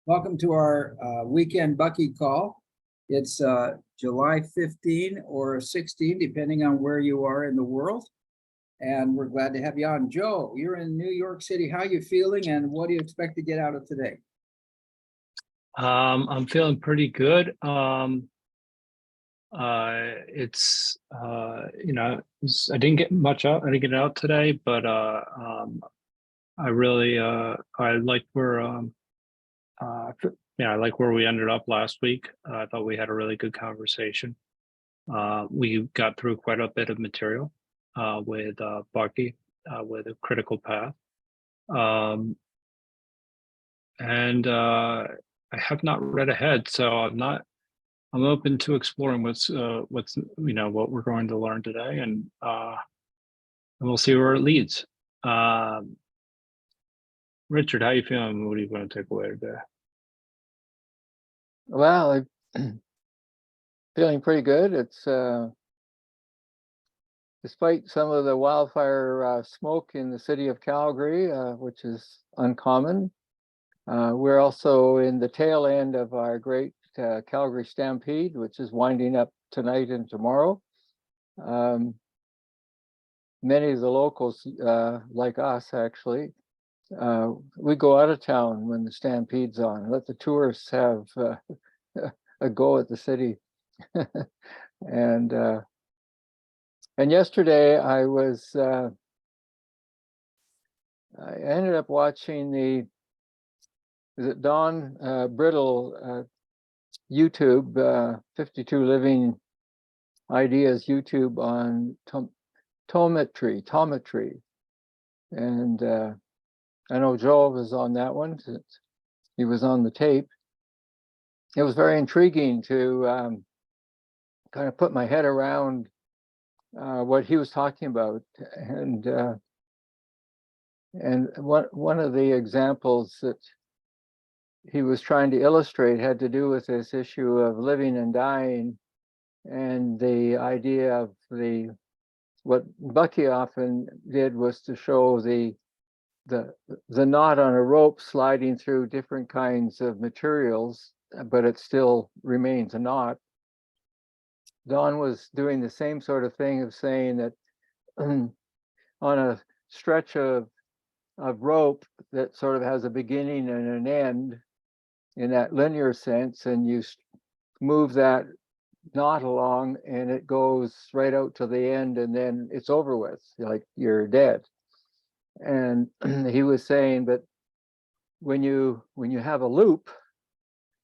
Welcome to our weekend Bucky call. It's July 15 or 16, depending on where you are in the world. And we're glad to have you on. Joe, you're in New York City. How are you feeling and what do you expect to get out of today? I'm feeling pretty good. I didn't get much out. I didn't get out today, but I really I like where I like where we ended up last week. I thought we had a really good conversation. We got through quite a bit of material with Bucky with a critical path. And I have not read ahead, so I'm open to exploring what we're going to learn today, and we'll see where it leads. Richard, how you feeling? What are you going to take away today? Well, I'm feeling pretty good. It's despite some of the wildfire smoke in the city of Calgary, which is uncommon. We're also in the tail end of our great Calgary Stampede, which is winding up tonight and tomorrow. Many of the locals, like us actually, we go out of town when the Stampede's on, let the tourists have a go at the city. And yesterday I ended up watching is it Don Brittle YouTube, 52 Living Ideas YouTube on tometry. And I know Joel was on that one. He was on the tape. It was very intriguing to kind of put my head around what he was talking about. And one of the examples that he was trying to illustrate had to do with this issue of living and dying, and the idea of what Bucky often did was to show the knot on a rope sliding through different kinds of materials, but it still remains a knot. Don was doing the same sort of thing of saying that on a stretch of rope that sort of has a beginning and an end in that linear sense, and you move that knot along and it goes right out to the end, and then it's over with, like you're dead. And he was saying that when you have a loop,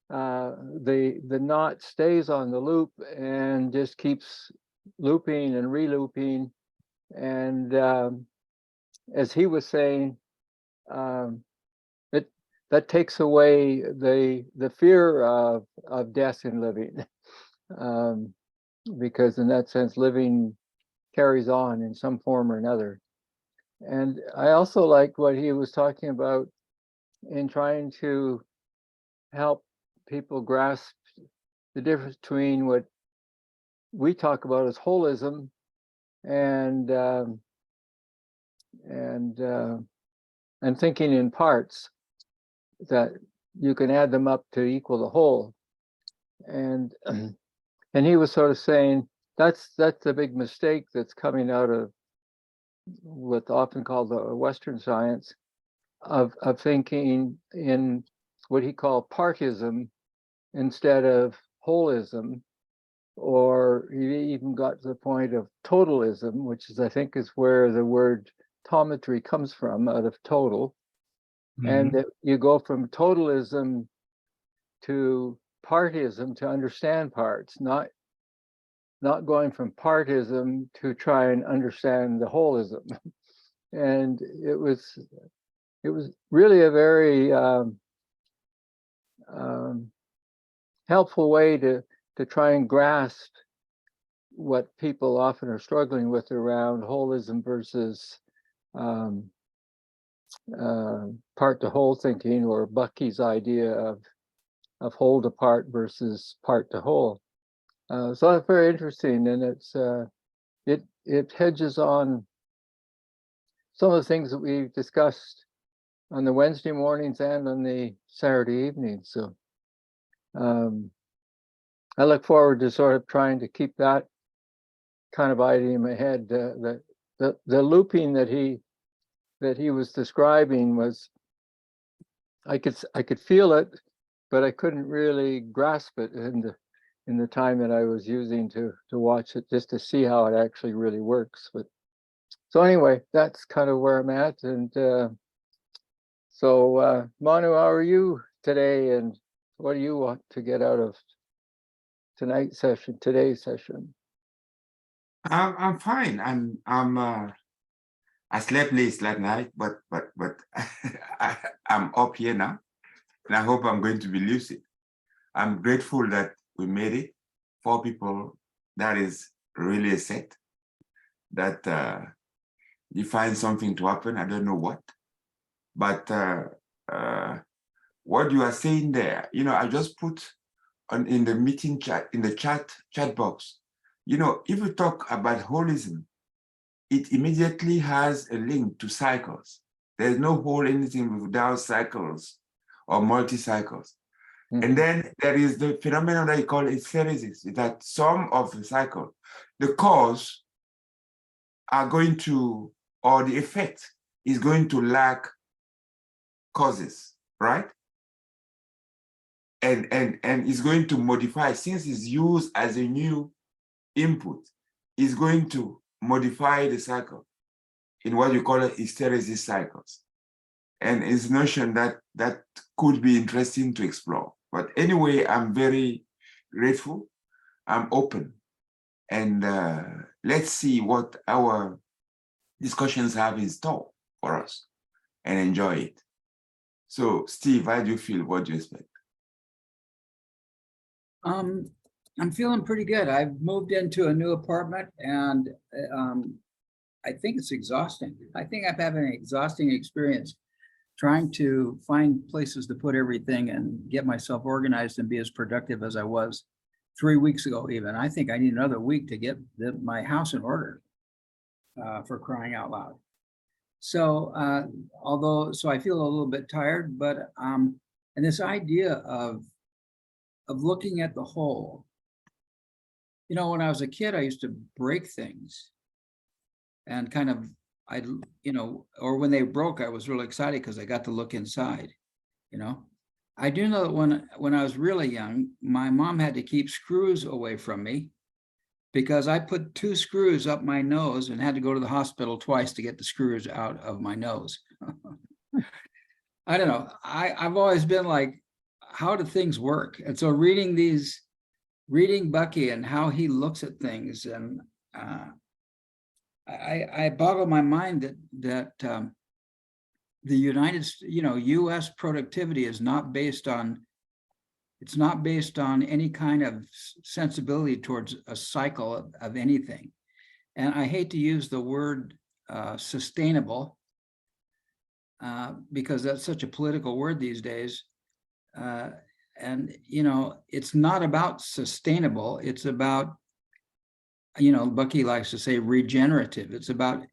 the knot stays on the loop and just keeps looping and re-looping. And as he was saying, that takes away the fear of death in living, because in that sense, living carries on in some form or another. And I also liked what he was talking about in trying to help people grasp the difference between what we talk about as holism and thinking in parts, that you can add them up to equal the whole. And he was sort of saying that's the big mistake that's coming out of what's often called the Western science of thinking in what he called partism instead of holism, or he even got to the point of totalism, which is, I think, is where the word tometry comes from, out of total. Mm-hmm. And that you go from totalism to partism to understand parts, not going from partism to try and understand the holism. And it was really a very helpful way to try and grasp what people often are struggling with around holism versus part to whole thinking, or Bucky's idea of whole to part versus part to whole. So that's very interesting, and it hedges on some of the things that we've discussed on the Wednesday mornings and on the Saturday evenings. So I look forward to sort of trying to keep that kind of idea in my head. The looping that he was describing was, I could feel it, but I couldn't really grasp it in the time that I was using to watch it, just to see how it actually really works. But so anyway, that's kind of where I'm at. And so Manu, how are you today, and what do you want to get out of today's session? I'm fine. I slept late last night, but I'm up here now, and I hope I'm going to be lucid. I'm grateful that we made it. 4 people, that is really a set. That you find something to happen. I don't know what, but what you are saying there, I just put in the meeting chat, in the chat box. If you talk about holism, it immediately has a link to cycles. There's no whole anything without cycles or multi-cycles. Mm-hmm. And then there is the phenomenon that you call hysteresis, that some of the cycle, the cause are going to, or the effect is going to lack causes, right? And it's going to modify, since it's used as a new input, is going to modify the cycle in what you call hysteresis cycles. And it's a notion that could be interesting to explore. But anyway, I'm very grateful. I'm open. And let's see what our discussions have in store for us and enjoy it. So, Steve, how do you feel? What do you expect? I'm feeling pretty good. I've moved into a new apartment, and I think it's exhausting. I think I'm having an exhausting experience trying to find places to put everything and get myself organized and be as productive as I was 3 weeks ago even. I think I need another week to get my house in order, for crying out loud. So so I feel a little bit tired, but and this idea of looking at the whole. When I was a kid, I used to break things and kind of, or when they broke, I was really excited because I got to look inside, I do know that when I was really young, my mom had to keep screws away from me because I put 2 screws up my nose and had to go to the hospital twice to get the screws out of my nose. I don't know. I've always been like, how do things work? And so reading Bucky and how he looks at things, and I boggle my mind that the U.S. productivity is not based on, it's not based on any kind of sensibility towards a cycle of anything. And I hate to use the word sustainable because that's such a political word these days. And, it's not about sustainable. It's about, Bucky likes to say regenerative. It's about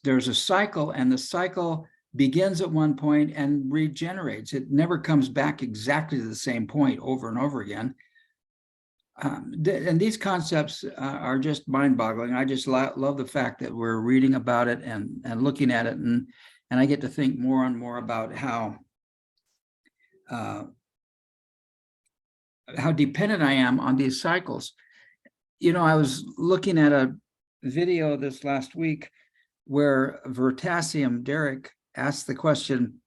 there's a cycle, and the cycle begins at one point and regenerates. It never comes back exactly to the same point over and over again. And these concepts are just mind-boggling. I just love the fact that we're reading about it and looking at it, and I get to think more and more about how dependent I am on these cycles. I was looking at a video this last week where Vertasium Derek asked the question,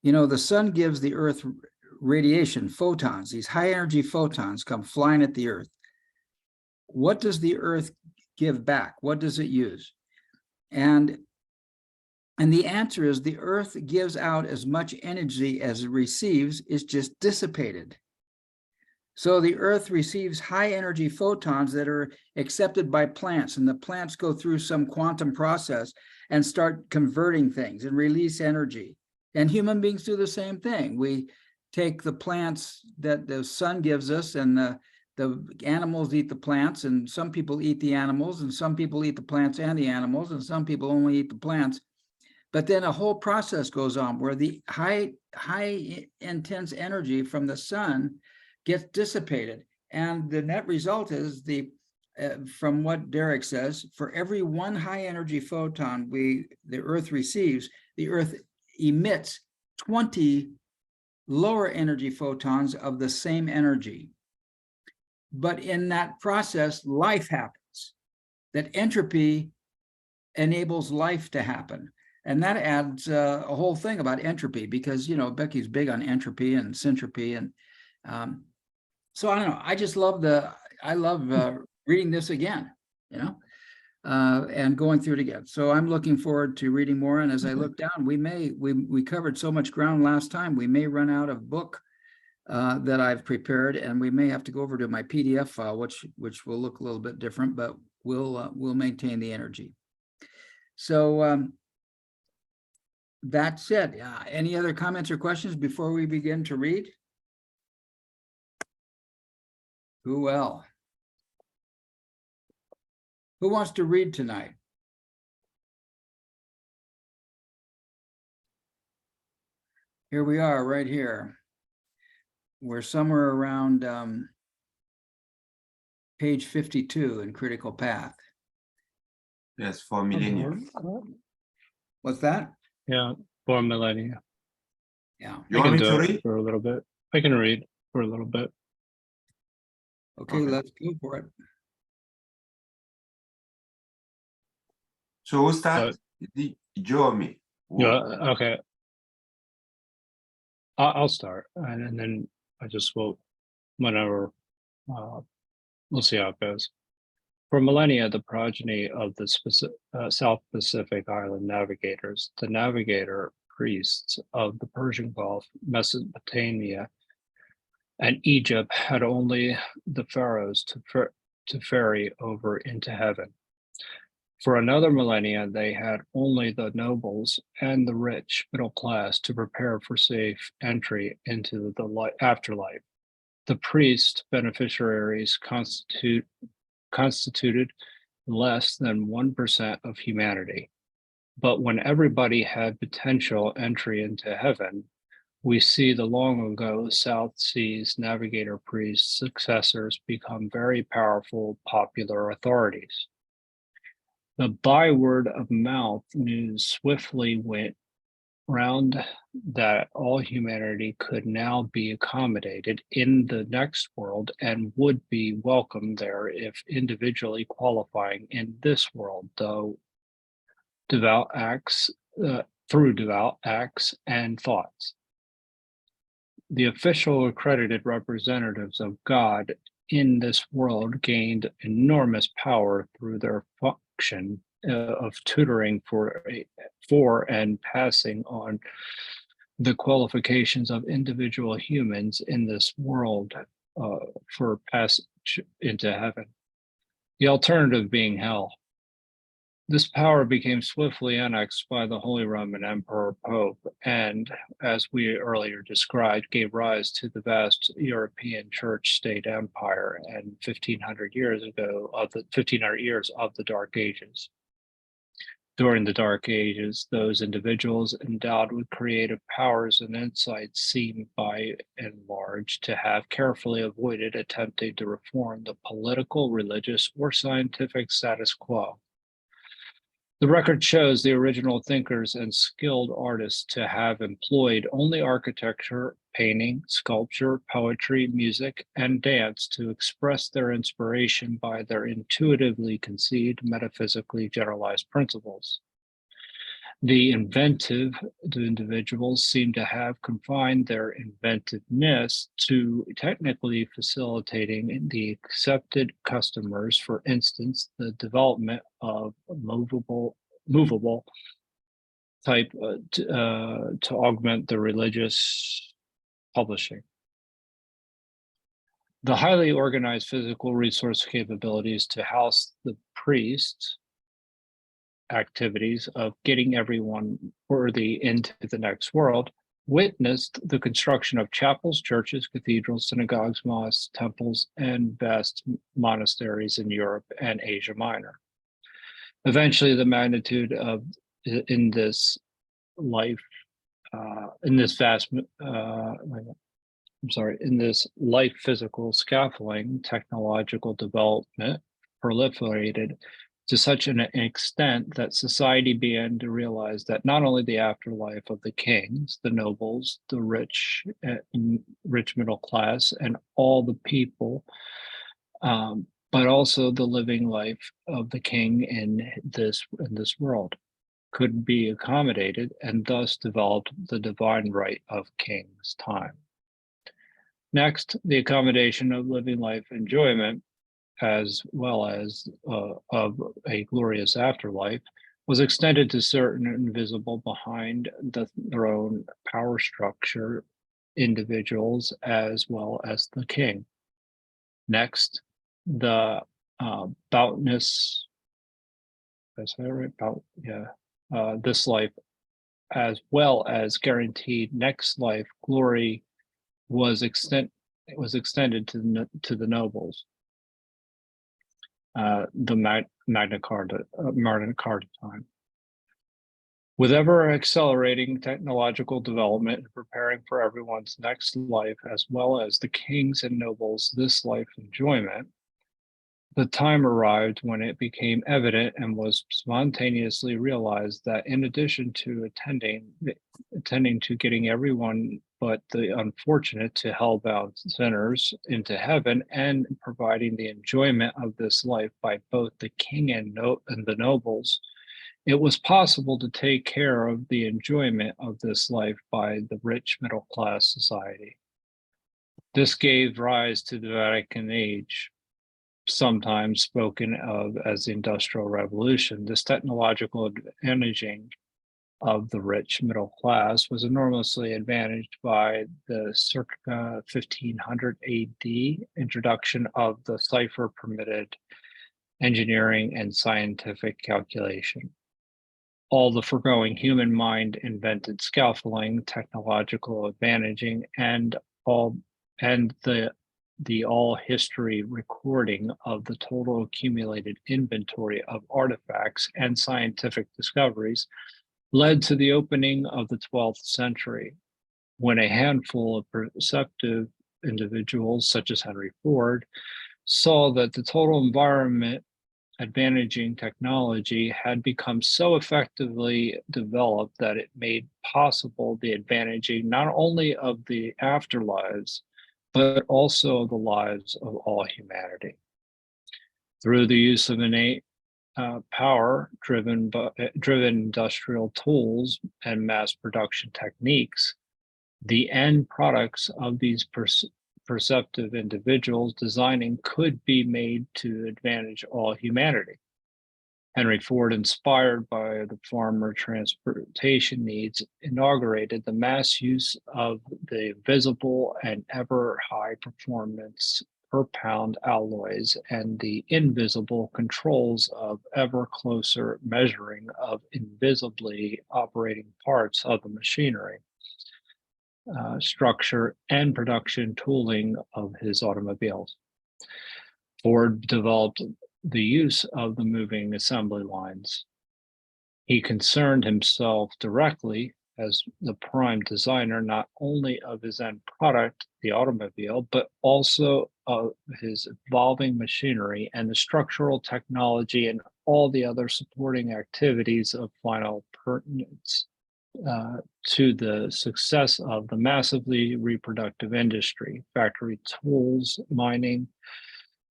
the sun gives the earth radiation, photons, these high energy photons come flying at the earth. What does the earth give back? What does it use? And the answer is the earth gives out as much energy as it receives, it's just dissipated. So the earth receives high energy photons that are accepted by plants, and the plants go through some quantum process and start converting things and release energy. And human beings do the same thing. We take the plants that the sun gives us, and the animals eat the plants, and some people eat the animals, and some people eat the plants and the animals, and some people only eat the plants. But then a whole process goes on where the high intense energy from the sun gets dissipated. And the net result is from what Derek says, for every one high energy photon the Earth receives, the Earth emits 20 lower energy photons of the same energy. But in that process, life happens. That entropy enables life to happen. And that adds a whole thing about entropy, because, Becky's big on entropy and syntropy. And so I don't know, I just love reading this again, and going through it again. So I'm looking forward to reading more. And as I look down, we covered so much ground last time, we may run out of book that I've prepared, and we may have to go over to my PDF file, which will look a little bit different, but we'll maintain the energy. So that's it. Any other comments or questions before we begin to read? Who wants to read tonight? Here we are, right here. We're somewhere around page 52 in Critical Path. Yes, for millennia. What's that? Yeah, for millennia. Yeah. You want me to read? For a little bit. I can read for a little bit. Okay, let's go for it. So who starts? Joe or me? Yeah, okay. I'll start, and then I just will, whenever, we'll see how it goes. For millennia, the progeny of the South Pacific island navigators, the navigator priests of the Persian Gulf, Mesopotamia, and Egypt had only the pharaohs to ferry over into heaven. For another millennia, they had only the nobles and the rich middle class to prepare for safe entry into the afterlife. The priest beneficiaries constituted less than 1% of humanity. But when everybody had potential entry into heaven, we see the long ago South Seas navigator priests' successors become very powerful popular authorities. The byword of mouth news swiftly went round that all humanity could now be accommodated in the next world and would be welcome there if individually qualifying in this world, through devout acts and thoughts. The official accredited representatives of God in this world gained enormous power through their function of tutoring for and passing on the qualifications of individual humans in this world for passage into heaven. The alternative being hell. This power became swiftly annexed by the Holy Roman Emperor Pope, and, as we earlier described, gave rise to the vast European church-state empire and 1500 years of the Dark Ages. During the Dark Ages, those individuals endowed with creative powers and insights seem by and large to have carefully avoided attempting to reform the political, religious, or scientific status quo. The record shows the original thinkers and skilled artists to have employed only architecture, painting, sculpture, poetry, music, and dance to express their inspiration by their intuitively conceived, metaphysically generalized principles. The individuals seem to have confined their inventiveness to technically facilitating the accepted customers, for instance, the development of movable type to augment the religious publishing. The highly organized physical resource capabilities to house the priests activities of getting everyone worthy into the next world witnessed the construction of chapels, churches, cathedrals, synagogues, mosques, temples, and vast monasteries in Europe and Asia Minor. Eventually, the magnitude in this life, in this in this life physical scaffolding, technological development proliferated to such an extent that society began to realize that not only the afterlife of the kings, the nobles, the rich middle class, and all the people, but also the living life of the king in this world could be accommodated, and thus developed the divine right of king's time. Next, the accommodation of living life enjoyment, as well as of a glorious afterlife, was extended to certain invisible behind the throne power structure individuals as well as the king. Next, the boundness, did I say it right? This life, as well as guaranteed next life glory, was extended to the nobles. The Magna Carta time. With ever accelerating technological development and preparing for everyone's next life, as well as the kings and nobles' this life enjoyment, the time arrived when it became evident and was spontaneously realized that in addition to attending to getting everyone but the unfortunate to hell-bound sinners into heaven, and providing the enjoyment of this life by both the king and the nobles, it was possible to take care of the enjoyment of this life by the rich middle class society. This gave rise to the Vatican Age, sometimes spoken of as the Industrial Revolution. This technological advantaging of the rich middle class was enormously advantaged by the circa 1500 AD introduction of the cipher permitted engineering and scientific calculation. All the foregoing human mind invented scaffolding, technological advantaging, and the all history recording of the total accumulated inventory of artifacts and scientific discoveries led to the opening of the 12th century, when a handful of perceptive individuals, such as Henry Ford, saw that the total environment advantaging technology had become so effectively developed that it made possible the advantaging not only of the afterlives, but also the lives of all humanity. Through the use of innate power-driven industrial tools and mass production techniques, the end products of these perceptive individuals designing could be made to advantage all humanity. Henry Ford, inspired by the farmer transportation needs, inaugurated the mass use of the visible and ever high performance per pound alloys and the invisible controls of ever closer measuring of invisibly operating parts of the machinery, structure, and production tooling of his automobiles. Ford developed the use of the moving assembly lines. He concerned himself directly as the prime designer, not only of his end product, the automobile, but also of his evolving machinery and the structural technology and all the other supporting activities of final pertinence to the success of the massively reproductive industry, factory tools, mining,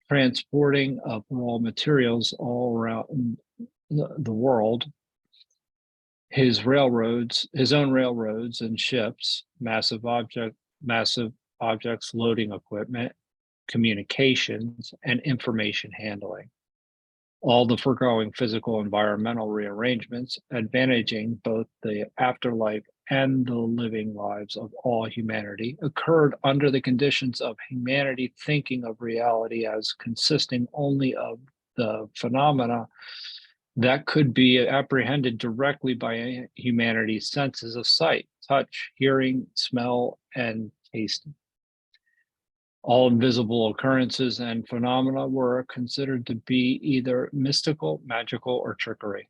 transporting of raw materials all around the world, his own railroads and ships, massive objects loading equipment, communications, and information handling. All the foregoing physical environmental rearrangements, advantaging both the afterlife and the living lives of all humanity, occurred under the conditions of humanity thinking of reality as consisting only of the phenomena that could be apprehended directly by humanity's senses of sight, touch, hearing, smell, and tasting. All invisible occurrences and phenomena were considered to be either mystical, magical, or trickery.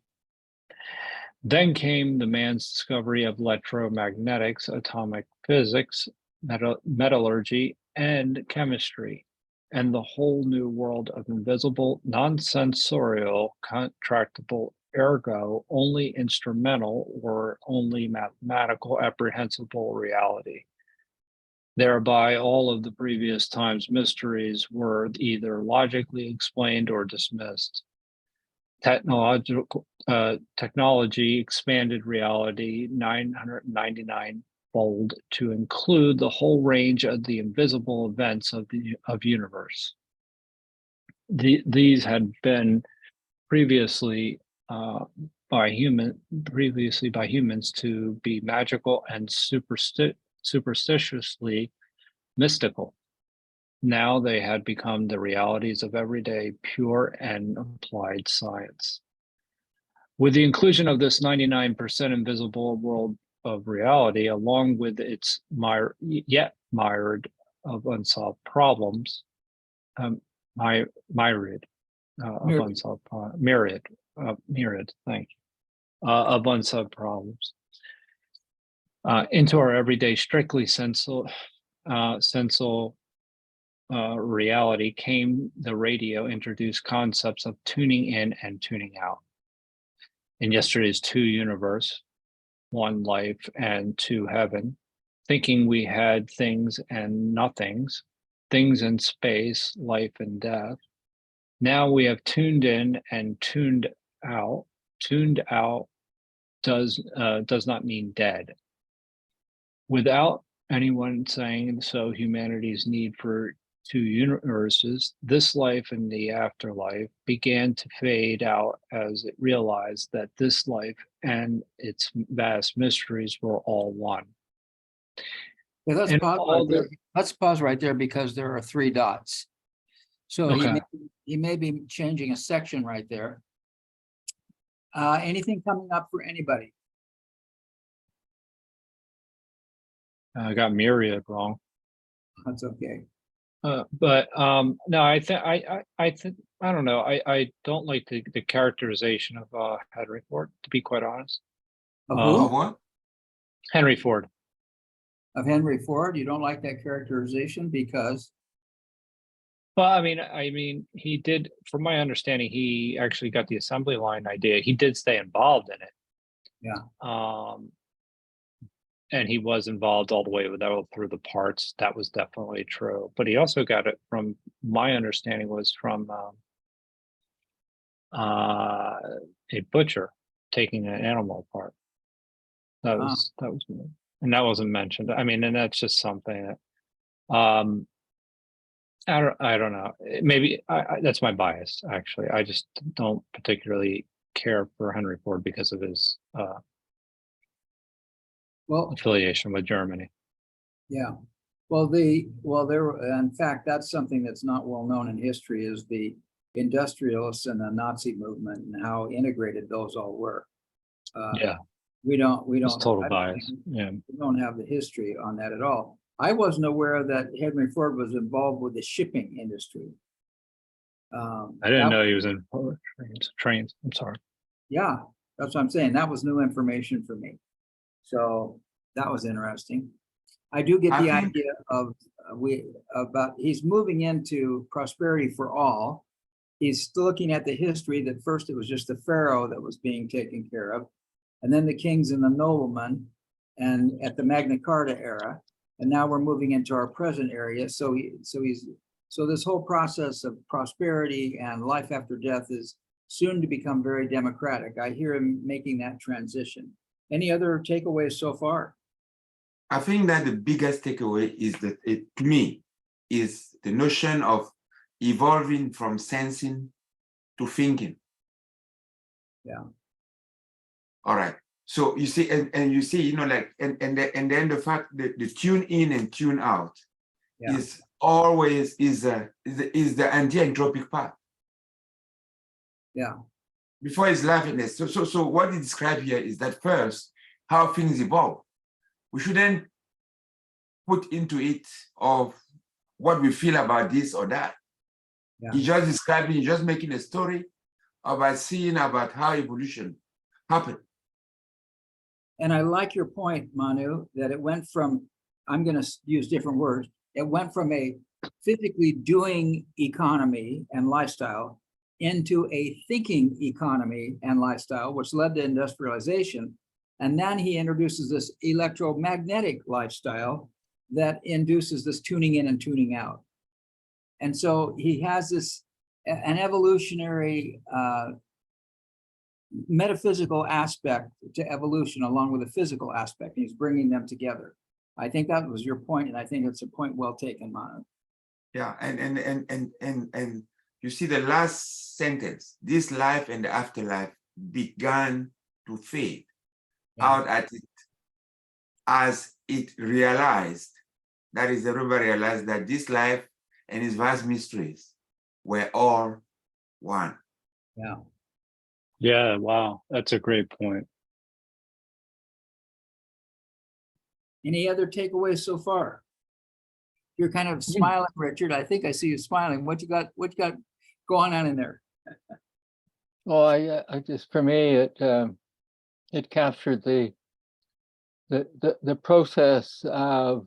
Then came the man's discovery of electromagnetics, atomic physics, metallurgy, and chemistry, and the whole new world of invisible, non-sensorial, contractible, ergo only instrumental or only mathematical apprehensible reality. Thereby, all of the previous times' mysteries were either logically explained or dismissed. Technology expanded reality 999-fold to include the whole range of the invisible events of the universe. These had been previously by humans to be magical and superstitiously mystical. Now they had become the realities of everyday, pure and applied science. With the inclusion of this 99% invisible world of reality, along with its yet myriad of unsolved problems, myriad of unsolved problems, into our everyday, strictly sensual reality came the radio introduced concepts of tuning in and tuning out. In yesterday's two universe, one life and two heaven, thinking we had things and nothings, things in space, life and death. Now we have tuned in and tuned out. Tuned out does not mean dead. Without anyone saying so, humanity's need for two universes, this life and the afterlife, began to fade out as it realized that this life and its vast mysteries were all one. Yeah, let's And pause all right there. Let's pause right there because there are three dots. So Okay. he may be changing a section right there. Anything coming up for anybody? I got myriad wrong. That's okay. But no, I think I don't know. I don't like the characterization of Henry Ford, to be quite honest. Of Of who? what? Henry Ford. Of Henry Ford? You don't like that characterization because? Well, I mean, he did, from my understanding, he actually got the assembly line idea. He did stay involved in it. Yeah. And he was involved all the way through the parts. That was definitely true. But he also got it from, my understanding was from a butcher taking an animal apart. That was, and that wasn't mentioned. I mean, and that's just something that, I don't know. Maybe that's my bias, actually. I just don't particularly care for Henry Ford because of his Well, affiliation with Germany. yeah. Well, in fact, that's something that's not well known in history is the industrialists and the Nazi movement and how integrated those all were. Yeah, We don't. it's total bias. Yeah, We don't have the history on that at all. I wasn't aware that Henry Ford was involved with the shipping industry. I didn't know he was in trains. I'm sorry. Yeah, that's what I'm saying. That was new information for me. So that was interesting. I do get the idea of he's moving into prosperity for all. He's looking at the history that first it was just the pharaoh that was being taken care of, and then the kings and the noblemen, and at the Magna Carta era, and now we're moving into our present area. So this whole process of prosperity and life after death is soon to become very democratic. I hear him making that transition. Any other takeaways so far? I think that the biggest takeaway is that to me, is the notion of evolving from sensing to thinking. Yeah. All right. So you see, and you see, like, and then the fact that the tune in and tune out is always the anti-entropic part. Yeah. Before it's liveliness. So what he described here is that first, how things evolve. We shouldn't put into it of what we feel about this or that. Yeah. He's just describing, he's just making a story about seeing about how evolution happened. And I like your point, Manu, that it went from, I'm going to use different words, it went from a physically doing economy and lifestyle into a thinking economy and lifestyle, which led to industrialization. And then he introduces this electromagnetic lifestyle that induces this tuning in and tuning out. And so he has this, an evolutionary metaphysical aspect to evolution along with a physical aspect. He's bringing them together. I think that was your point, and I think it's a point well taken, Manu. Yeah, and you see the last sentence, this life and the afterlife began to fade out at it as it realized, that is, the river realized that this life and its vast mysteries were all one. Yeah. Yeah, wow, that's a great point. Any other takeaways so far? You're kind of smiling, Richard. I think I see you smiling. What you got going on in there? Well, I just, for me, it captured the process of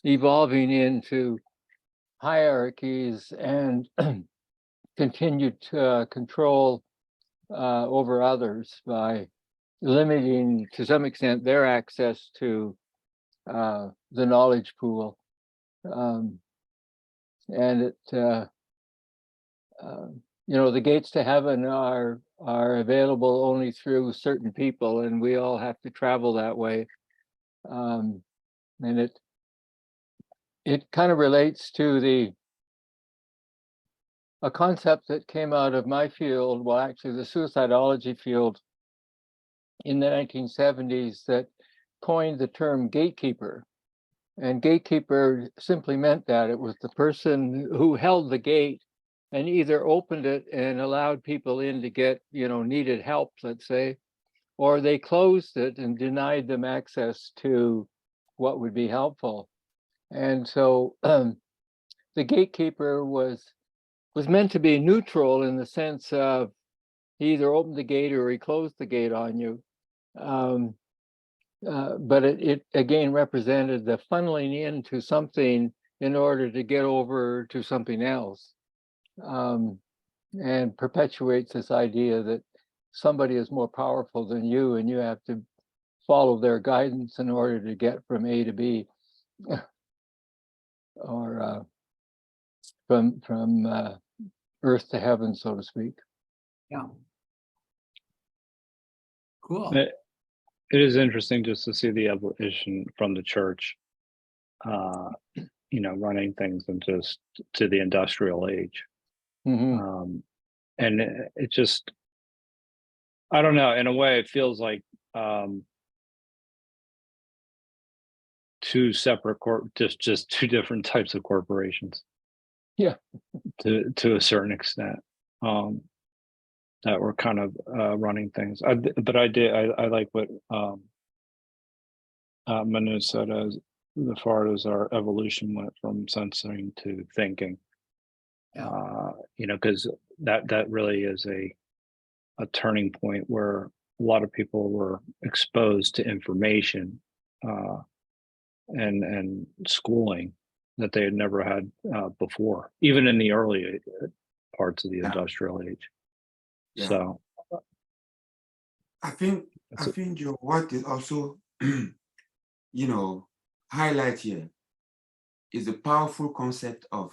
evolving into hierarchies and continued control over others by limiting, to some extent, their access to the knowledge pool. And it, you know, the gates to heaven are available only through certain people, and we all have to travel that way. And it kind of relates to a concept that came out of my field, well, actually the suicidology field in the 1970s, that coined the term gatekeeper. And gatekeeper simply meant that it was the person who held the gate and either opened it and allowed people in to get, you know, needed help, let's say, or they closed it and denied them access to what would be helpful. And so the gatekeeper was meant to be neutral in the sense of he either opened the gate or he closed the gate on you. But it again represented the funneling into something in order to get over to something else, and perpetuates this idea that somebody is more powerful than you and you have to follow their guidance in order to get from A to B, or from earth to heaven, so to speak. Yeah. Cool. It is interesting just to see the evolution from the church, you know, running things into to the industrial age. Mm-hmm. And it just, I don't know, in a way it feels like two separate just two different types of corporations. Yeah. To a certain extent. That were kind of running things. But I like what Manu said, as far as our evolution went from sensing to thinking. Yeah. You know, because that really is a turning point where a lot of people were exposed to information and schooling that they had never had before, even in the early parts of the industrial age. Yeah. So I think Joe, what is also you know, highlight here is the powerful concept of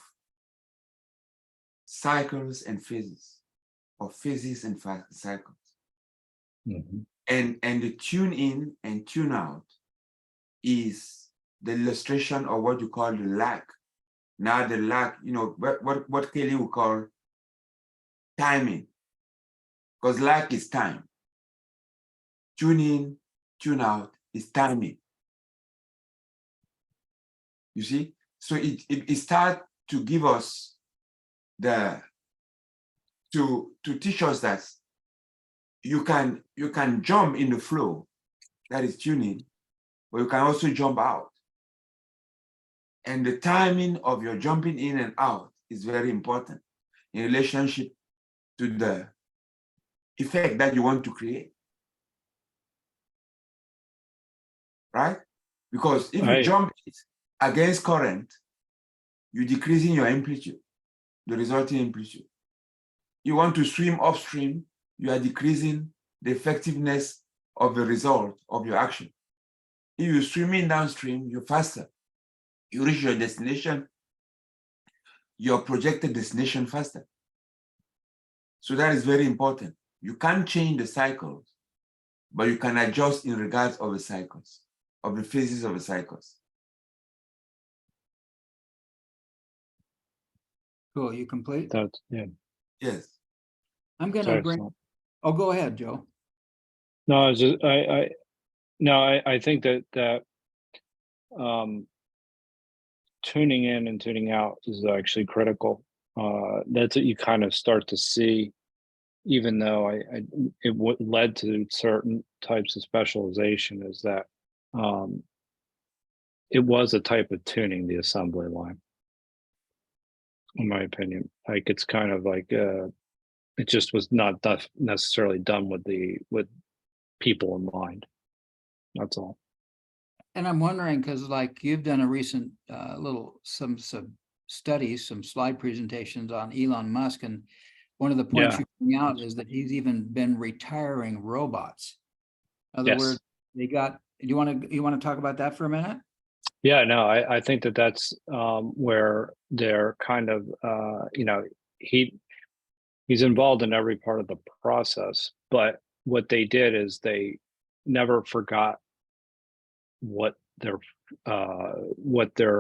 cycles and phases, or phases and cycles. mm-hmm. And the tune in and tune out is the illustration of what you call the lack. Now the lack, you know, what Kelly would call timing, because lack is time. Tune in, tune out is timing. You see? So it starts to give us to teach us that you can jump in the flow, that is tuning, but you can also jump out. And the timing of your jumping in and out is very important in relationship to the effect that you want to create. right? Because if you Right. jump it against current, you're decreasing your amplitude, the resulting amplitude. You want to swim upstream, you are decreasing the effectiveness of the result of your action. If you're swimming downstream, you're faster. You reach your destination, your projected destination faster. So that is very important. You can't change the cycles, but you can adjust in regards of the cycles, of the phases of the cycles. Cool, you complete? That's, yeah, Yes. I'm that's gonna bring, excellent. oh, go ahead, Joe. No, I was just, no, I think that um, tuning in and tuning out is actually critical. That's what you kind of start to see, even though led to certain types of specialization, is that it was a type of tuning the assembly line, in my opinion. Like it's kind of like it just was not necessarily done with people in mind. That's all. And I'm wondering, because like you've done a recent some studies, some slide presentations on Elon Musk, and one of the points Yeah. you bring out is that he's even been retiring robots. In other Yes. words, you want to talk about that for a minute? Yeah, no, I think that's where they're kind of he's involved in every part of the process, but what they did is they never forgot what their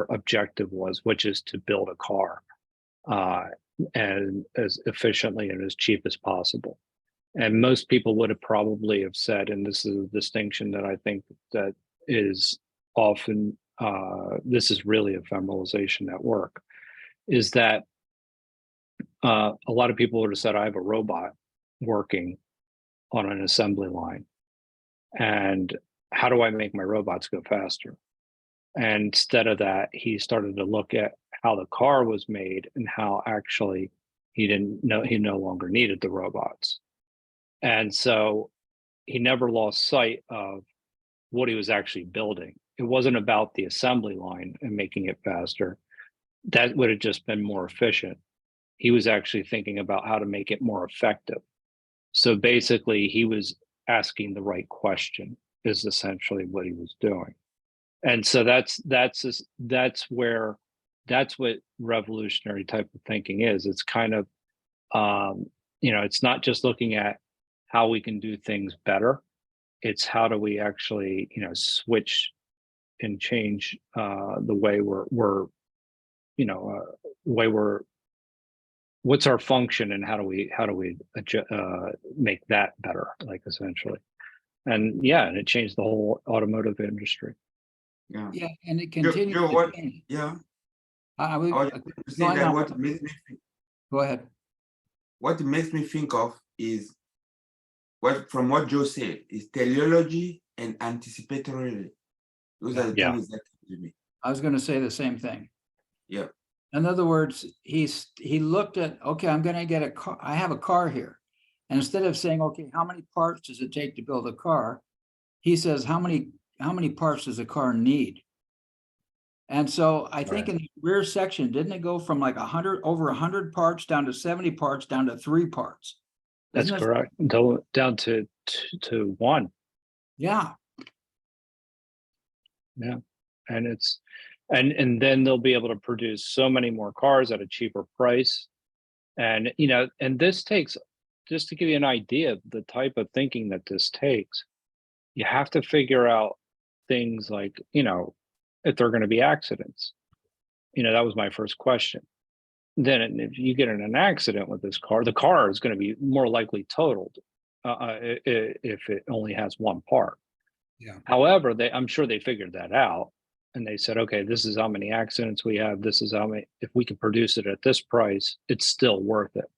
objective was, which is to build a car and as efficiently and as cheap as possible. And most people would have probably have said, and this is a distinction that I think that is often this is really ephemeralization at work, is that a lot of people would have said, I have a robot working on an assembly line, and how do I make my robots go faster? And instead of that, he started to look at how the car was made and how actually he no longer needed the robots. And so he never lost sight of what he was actually building. It wasn't about the assembly line and making it faster. That would have just been more efficient. He was actually thinking about how to make it more effective. So basically, he was asking the right question, is essentially what he was doing. And so that's what revolutionary type of thinking is. It's kind of it's not just looking at how we can do things better. It's how do we actually switch and change the way what's our function and how do we make that better, like essentially. And it changed the whole automotive industry. Yeah. Yeah, and it continues Joe, to what? change. Yeah. I would I was going to say that what makes me think, go ahead. what it makes me think of is from what Joe said is teleology and anticipatory. Those are the things that come to me. I was going to say the same thing. Yeah. In other words, he looked at, okay, I'm going to get a car. I have a car here. And instead of saying, okay, how many parts does it take to build a car? He says, how many parts does a car need? And so I think in the rear section, didn't it go from like over 100 parts down to 70 parts down to 3 parts? That's correct. Down to one. Yeah. Yeah. And it's and then they'll be able to produce so many more cars at a cheaper price. And and this takes, just to give you an idea of the type of thinking that this takes, you have to figure out things like, if there are going to be accidents. That was my first question. Then if you get in an accident with this car, the car is going to be more likely totaled if it only has one part. Yeah. However, I'm sure they figured that out, and they said, okay, this is how many accidents we have. This is how many. If we can produce it at this price, it's still worth it.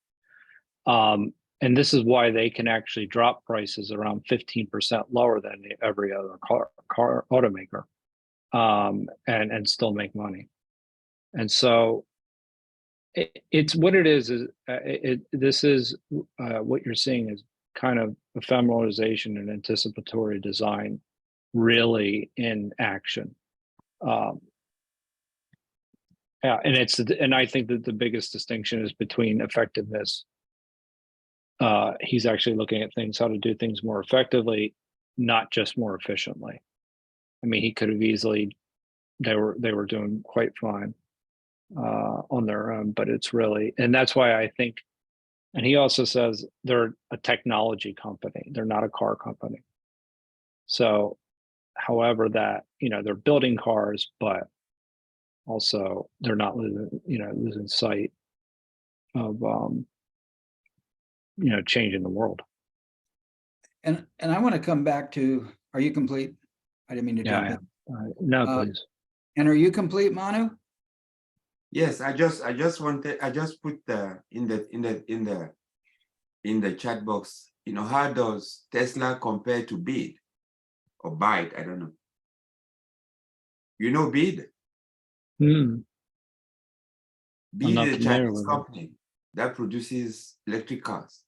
And this is why they can actually drop prices around 15% lower than every other car automaker, and still make money. And so it's what it is. This is what you're seeing is kind of ephemeralization and anticipatory design really in action. Yeah, and I think that the biggest distinction is between effectiveness. He's actually looking at things, how to do things more effectively, not just more efficiently. I mean, he could have easily, they were doing quite fine on their own, but it's really, and that's why I think, and he also says they're a technology company, they're not a car company. So, however, that, you know, they're building cars, but also they're not losing sight of changing the world. And I want to come back to, are you complete? I didn't mean to jump in. No, please. And are you complete, Manu? Yes, I just put in the chat box, you know, how does Tesla compare to Bid or Byte? I don't know. You know Bid? I'm Bid not is a familiar Chinese with it. company that produces electric cars.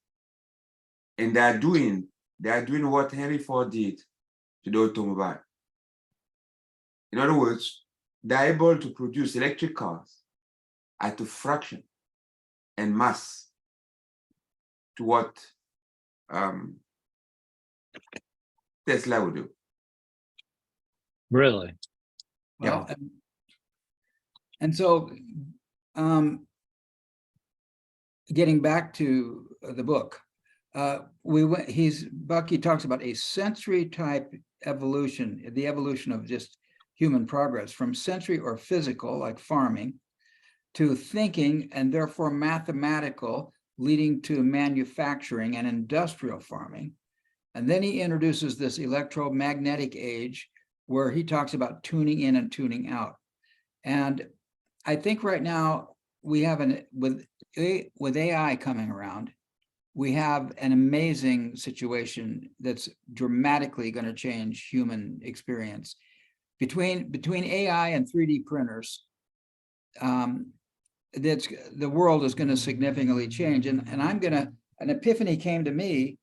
And they are doing what Henry Ford did to the automobile. In other words, they're able to produce electric cars at a fraction and mass to what Tesla would do. Really? Well, and so getting back to the book, Bucky talks about a sensory type evolution, the evolution of just human progress from sensory or physical, like farming, to thinking and therefore mathematical, leading to manufacturing and industrial farming. And then he introduces this electromagnetic age where he talks about tuning in and tuning out. And I think right now we have with AI coming around, we have an amazing situation that's dramatically going to change human experience. Between AI and 3D printers, the world is going to significantly change. And an epiphany came to me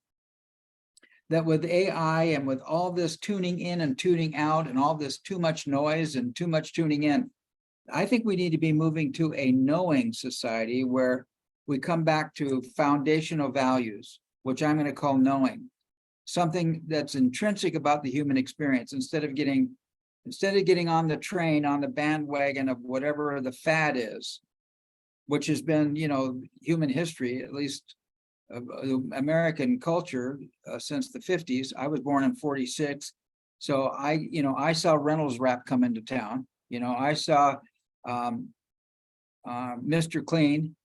that with AI and with all this tuning in and tuning out and all this too much noise and too much tuning in, I think we need to be moving to a knowing society where we come back to foundational values, which I'm going to call knowing, something that's intrinsic about the human experience, instead of getting on the train, on the bandwagon of whatever the fad is, which has been, human history, at least American culture since the 50s. I was born in 46. So I saw Reynolds Wrap come into town. I saw Mr. Clean.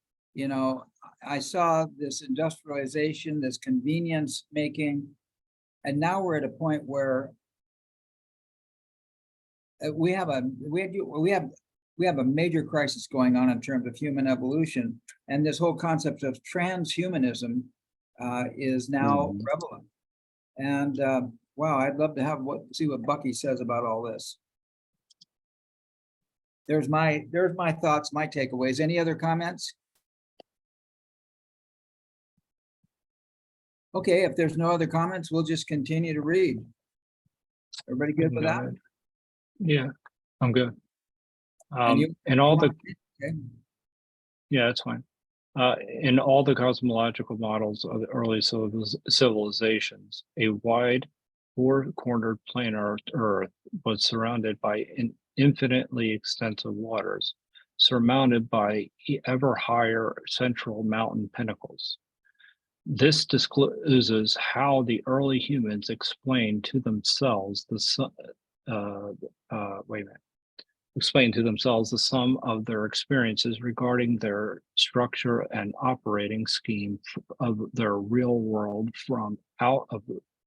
I saw this industrialization, this convenience making, and now we're at a point where we have a major crisis going on in terms of human evolution, and this whole concept of transhumanism is now prevalent. And wow, I'd love to see what Bucky says about all this. There's my thoughts, my takeaways. Any other comments? Okay, if there's no other comments, we'll just continue to read. Everybody good with that? Yeah, I'm good. Okay. Yeah, it's fine. In all the cosmological models of the early civilizations, a wide four-cornered planar Earth was surrounded by infinitely extensive waters, surmounted by ever higher central mountain pinnacles. This discloses how the early humans explained to themselves the sum of their experiences regarding their structure and operating scheme of their real world, from out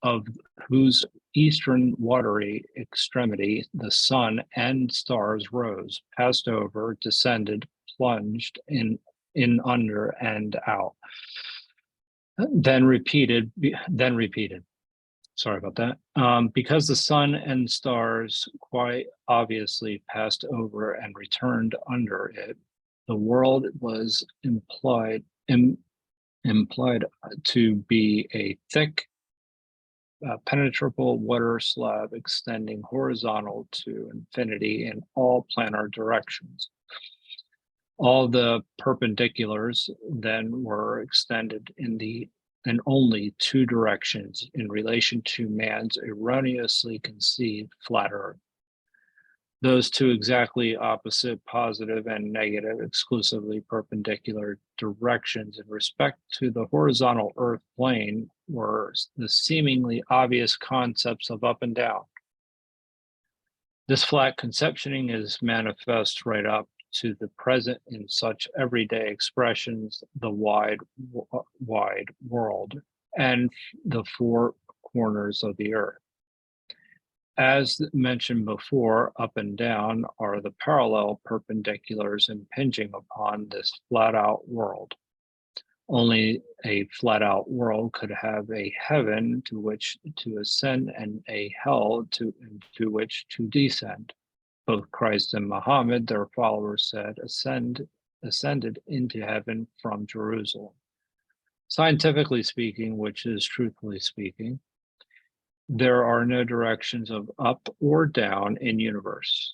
of whose eastern watery extremity the sun and stars rose, passed over, descended, plunged in under and out. Then repeated. Sorry about that. Because the sun and stars quite obviously passed over and returned under it, the world was implied to be a thick penetrable water slab extending horizontal to infinity in all planar directions. All the perpendiculars then were extended in only two directions in relation to man's erroneously conceived flat earth. Those two exactly opposite, positive and negative, exclusively perpendicular directions in respect to the horizontal earth plane were the seemingly obvious concepts of up and down. This flat conceptioning is manifest right up to the present in such everyday expressions, the wide world and the four corners of the earth. As mentioned before, up and down are the parallel perpendiculars impinging upon this flat-out world. Only a flat-out world could have a heaven to which to ascend and a hell to which to descend. Both Christ and Muhammad, their followers said, ascended into heaven from Jerusalem. Scientifically speaking, which is truthfully speaking, there are no directions of up or down in universe.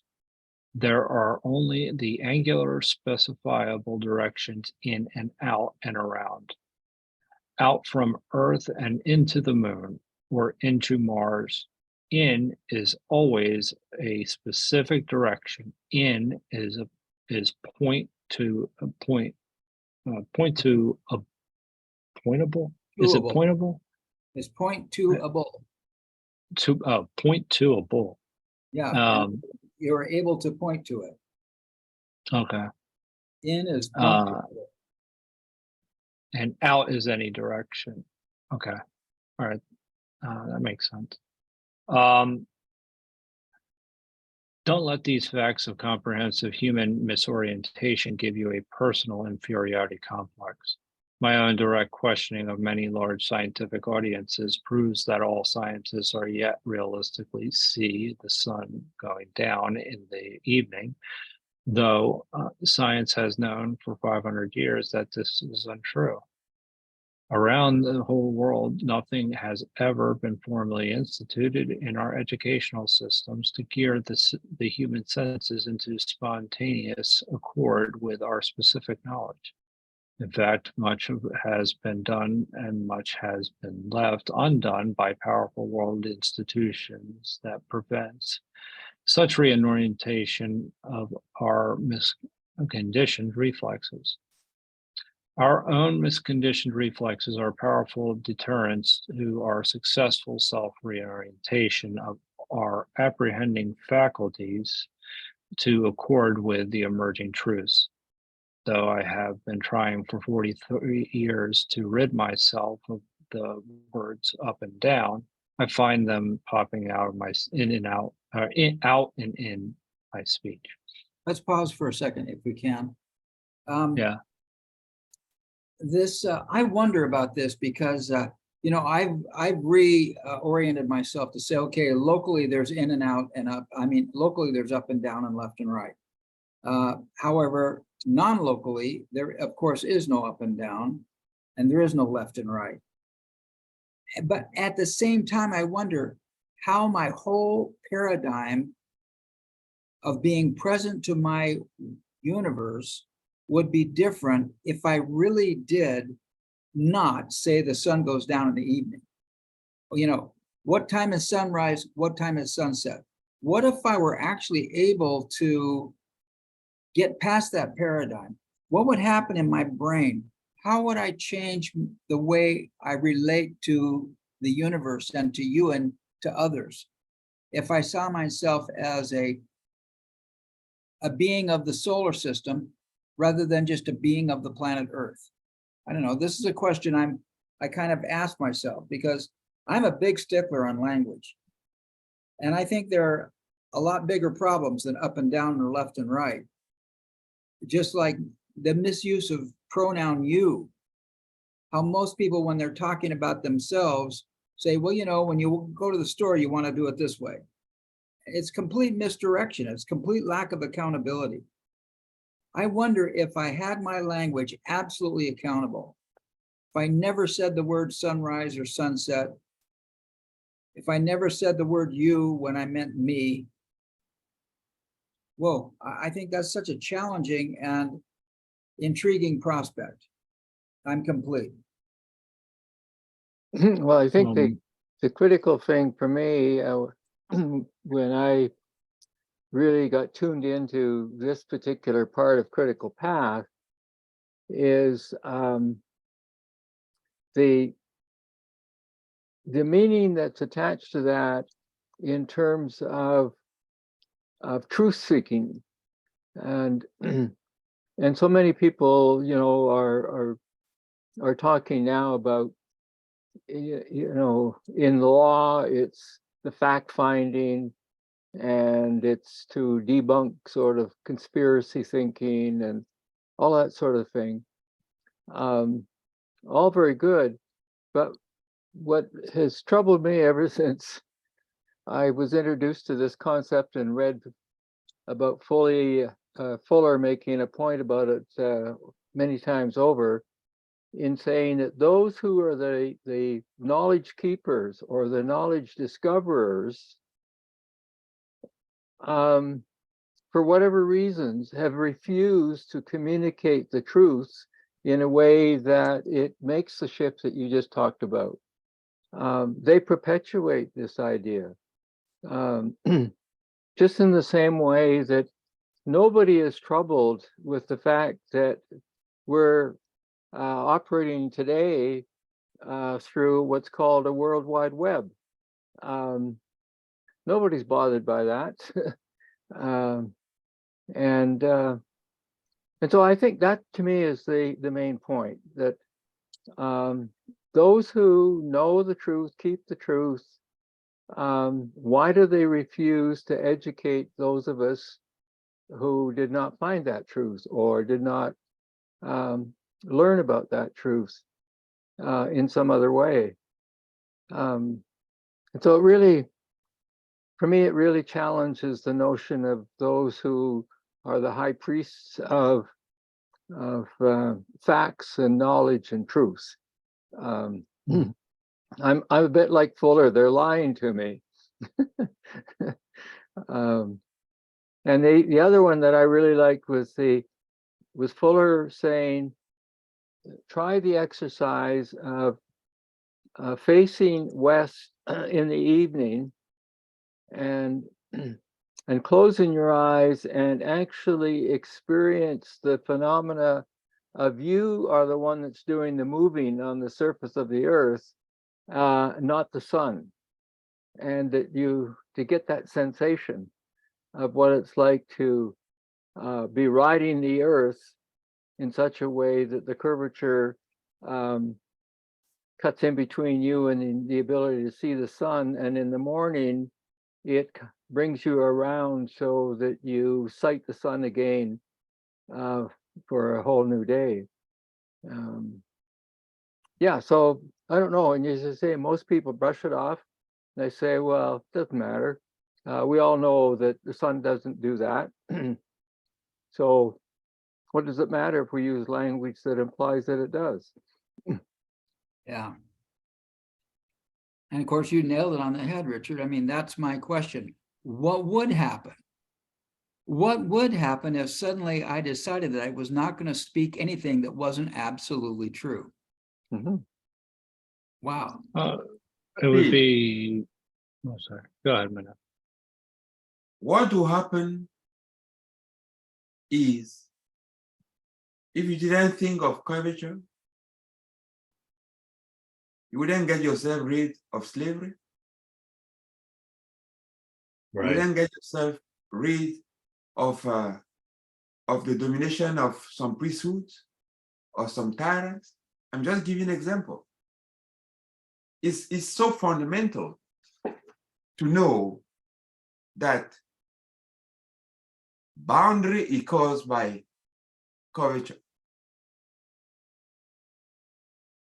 There are only the angular specifiable directions in and out and around. Out from Earth and into the moon or into Mars. In is always a specific direction. In is point to a point. Point to a pointable. Is it Doable. pointable? It's point to a bull. To point to a bull. Yeah, Um, you're able to point to it. Okay. In is point to a bull. And out is any direction. Okay. All right. That makes sense. Don't let these facts of comprehensive human misorientation give you a personal inferiority complex. My own direct questioning of many large scientific audiences proves that all scientists are yet realistically see the sun going down in the evening, though science has known for 500 years that this is untrue. Around the whole world, nothing has ever been formally instituted in our educational systems to gear the human senses into spontaneous accord with our specific knowledge. In fact, much has been done and much has been left undone by powerful world institutions that prevents such reorientation of our misconditioned reflexes. Our own misconditioned reflexes are powerful deterrents to our successful self-reorientation of our apprehending faculties to accord with the emerging truths. Though I have been trying for 43 years to rid myself of the words up and down, I find them popping out of my out and in my speech. Let's pause for a second if we can. Yeah. I wonder about this because I've reoriented myself to say, okay, locally there's in and out and up. I mean, locally there's up and down and left and right. However, non-locally, there of course is no up and down, and there is no left and right. But at the same time, I wonder how my whole paradigm of being present to my universe would be different if I really did not say the sun goes down in the evening. You know, what time is sunrise? What time is sunset? What if I were actually able to get past that paradigm? What would happen in my brain? How would I change the way I relate to the universe and to you and to others if I saw myself as a being of the solar system rather than just a being of the planet Earth? I don't know. This is a question I kind of ask myself because I'm a big stickler on language. And I think there are a lot bigger problems than up and down or left and right. Just like the misuse of pronoun you, how most people, when they're talking about themselves, say, well, you know, when you go to the store, you want to do it this way. It's complete misdirection. It's complete lack of accountability. I wonder if I had my language absolutely accountable, if I never said the word sunrise or sunset, if I never said the word you when I meant me, whoa, I think that's such a challenging and intriguing prospect. I'm complete. Well, I think Um, the critical thing for me, when I really got tuned into this particular part of critical path, is the meaning that's attached to that in terms of truth seeking, and and so many people, you know, are talking now about, you know, in law it's the fact finding, and it's to debunk sort of conspiracy thinking and all that sort of thing. All very good, but what has troubled me ever since I was introduced to this concept and read about Fuller making a point about it many times over, in saying that those who are the knowledge keepers or the knowledge discoverers, for whatever reasons, have refused to communicate the truth in a way that it makes the shift that you just talked about. They perpetuate this idea, just in the same way that nobody is troubled with the fact that we're operating today through what's called a World Wide Web. Nobody's bothered by that. And so I think that to me is the main point, that those who know the truth, keep the truth. Why do they refuse to educate those of us who did not find that truth or did not learn about that truth in some other way? And so it really, for me, it really challenges the notion of those who are the high priests of facts and knowledge and truth. I'm a bit like Fuller. They're lying to me. And the other one that I really liked was Fuller saying, try the exercise of facing west in the evening and closing your eyes and actually experience the phenomena of you are the one that's doing the moving on the surface of the earth, not the sun. And that to get that sensation of what it's like to be riding the earth in such a way that the curvature cuts in between you and the ability to see the sun, and in the morning it brings you around so that you sight the sun again for a whole new day. Yeah, so I don't know, and as I say, most people brush it off. They say, well, it doesn't matter. We all know that the sun doesn't do that. So what does it matter if we use language that implies that it does? Yeah. And of course, you nailed it on the head, Richard. I mean, that's my question. What would happen? What would happen if suddenly I decided that I was not going to speak anything that wasn't absolutely true? Mm-hmm. Wow. it would be, oh, sorry, go ahead, Minna. What will happen is, if you didn't think of curvature, you wouldn't get yourself rid of slavery. You wouldn't get yourself rid of the domination of some priesthoods or some tyrants. I'm just giving an example. It's so fundamental to know that boundary is caused by curvature.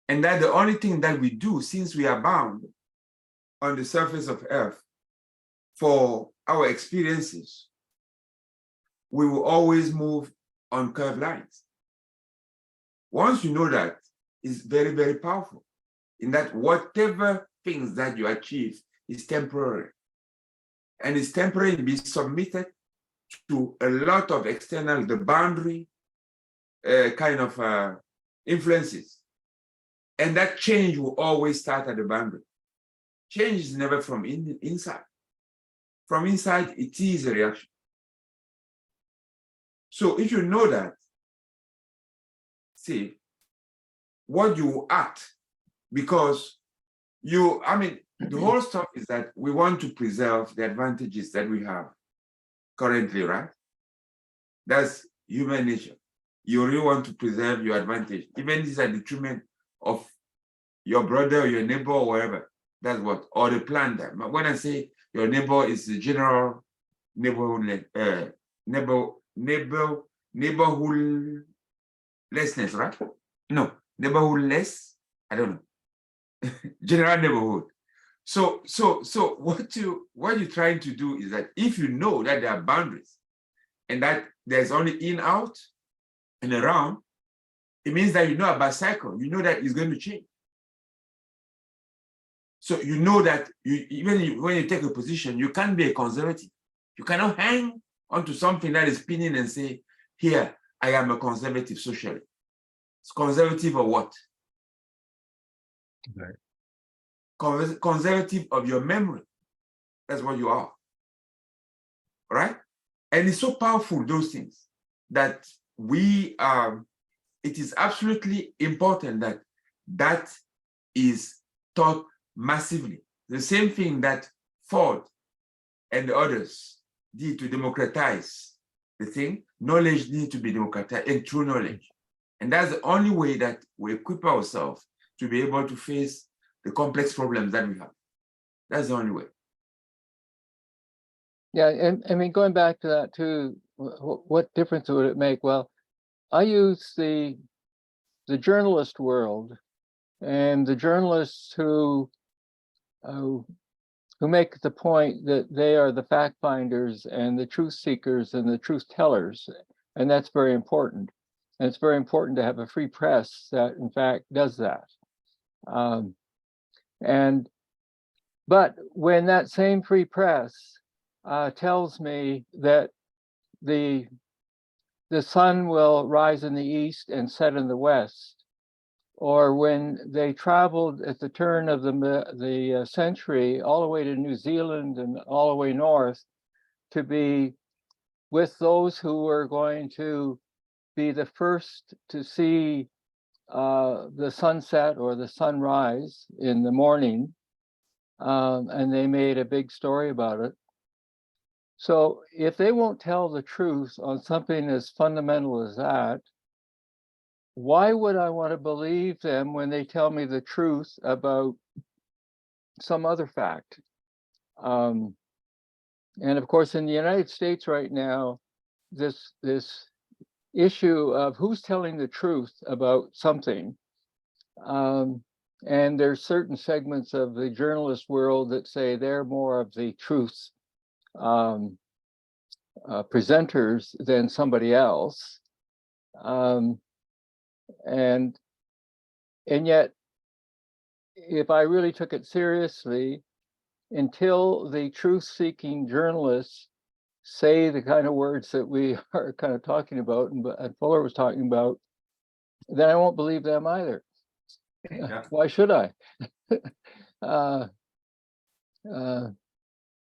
And that the only thing that we do, since we are bound on the surface of Earth for our experiences, we will always move on curved lines. Once you know that, it's very, very powerful, in that whatever things that you achieve is temporary. And it's temporary to be submitted to a lot of external, the boundary kind of influences. And that change will always start at the boundary. Change is never from inside. From inside, it is a reaction. So if you know that, see, what you act, because the whole stuff is that we want to preserve the advantages that we have currently, right? That's human nature. You really want to preserve your advantage, even if it's at the detriment of your brother or your neighbor or whatever. That's what, or the plan that. But when I say your neighbor, is the general neighborhoodlessness, right? No, neighborhoodless, I don't know. General neighborhood. So what you're trying to do is that if you know that there are boundaries and that there's only in, out, and around, it means that you know about cycle. You know that it's going to change. So you know that when you take a position, you can't be a conservative. You cannot hang onto something that is spinning and say, here, I am a conservative socially. It's conservative of what? Right. Conservative of your memory. That's what you are. Right? And it's so powerful, those things, that it is absolutely important that is taught massively. The same thing that Ford and the others did to democratize the thing. Knowledge needs to be democratized, and true knowledge. And that's the only way that we equip ourselves to be able to face the complex problems that we have. That's the only way. Yeah, and I mean, going back to that too, what difference would it make? Well, I use the journalist world and the journalists who make the point that they are the fact finders and the truth seekers and the truth tellers, and that's very important. And it's very important to have a free press that, in fact, does that. But when that same free press tells me that the sun will rise in the east and set in the west, or when they traveled at the turn of the century all the way to New Zealand and all the way north to be with those who were going to be the first to see the sunset or the sunrise in the morning, and they made a big story about it. So if they won't tell the truth on something as fundamental as that, why would I want to believe them when they tell me the truth about some other fact? And of course, in the United States right now, this issue of who's telling the truth about something, and there's certain segments of the journalist world that say they're more of the truth presenters than somebody else. And yet, if I really took it seriously, until the truth-seeking journalists say the kind of words that we are kind of talking about, and Fuller was talking about, then I won't believe them either. Yeah. Why should I?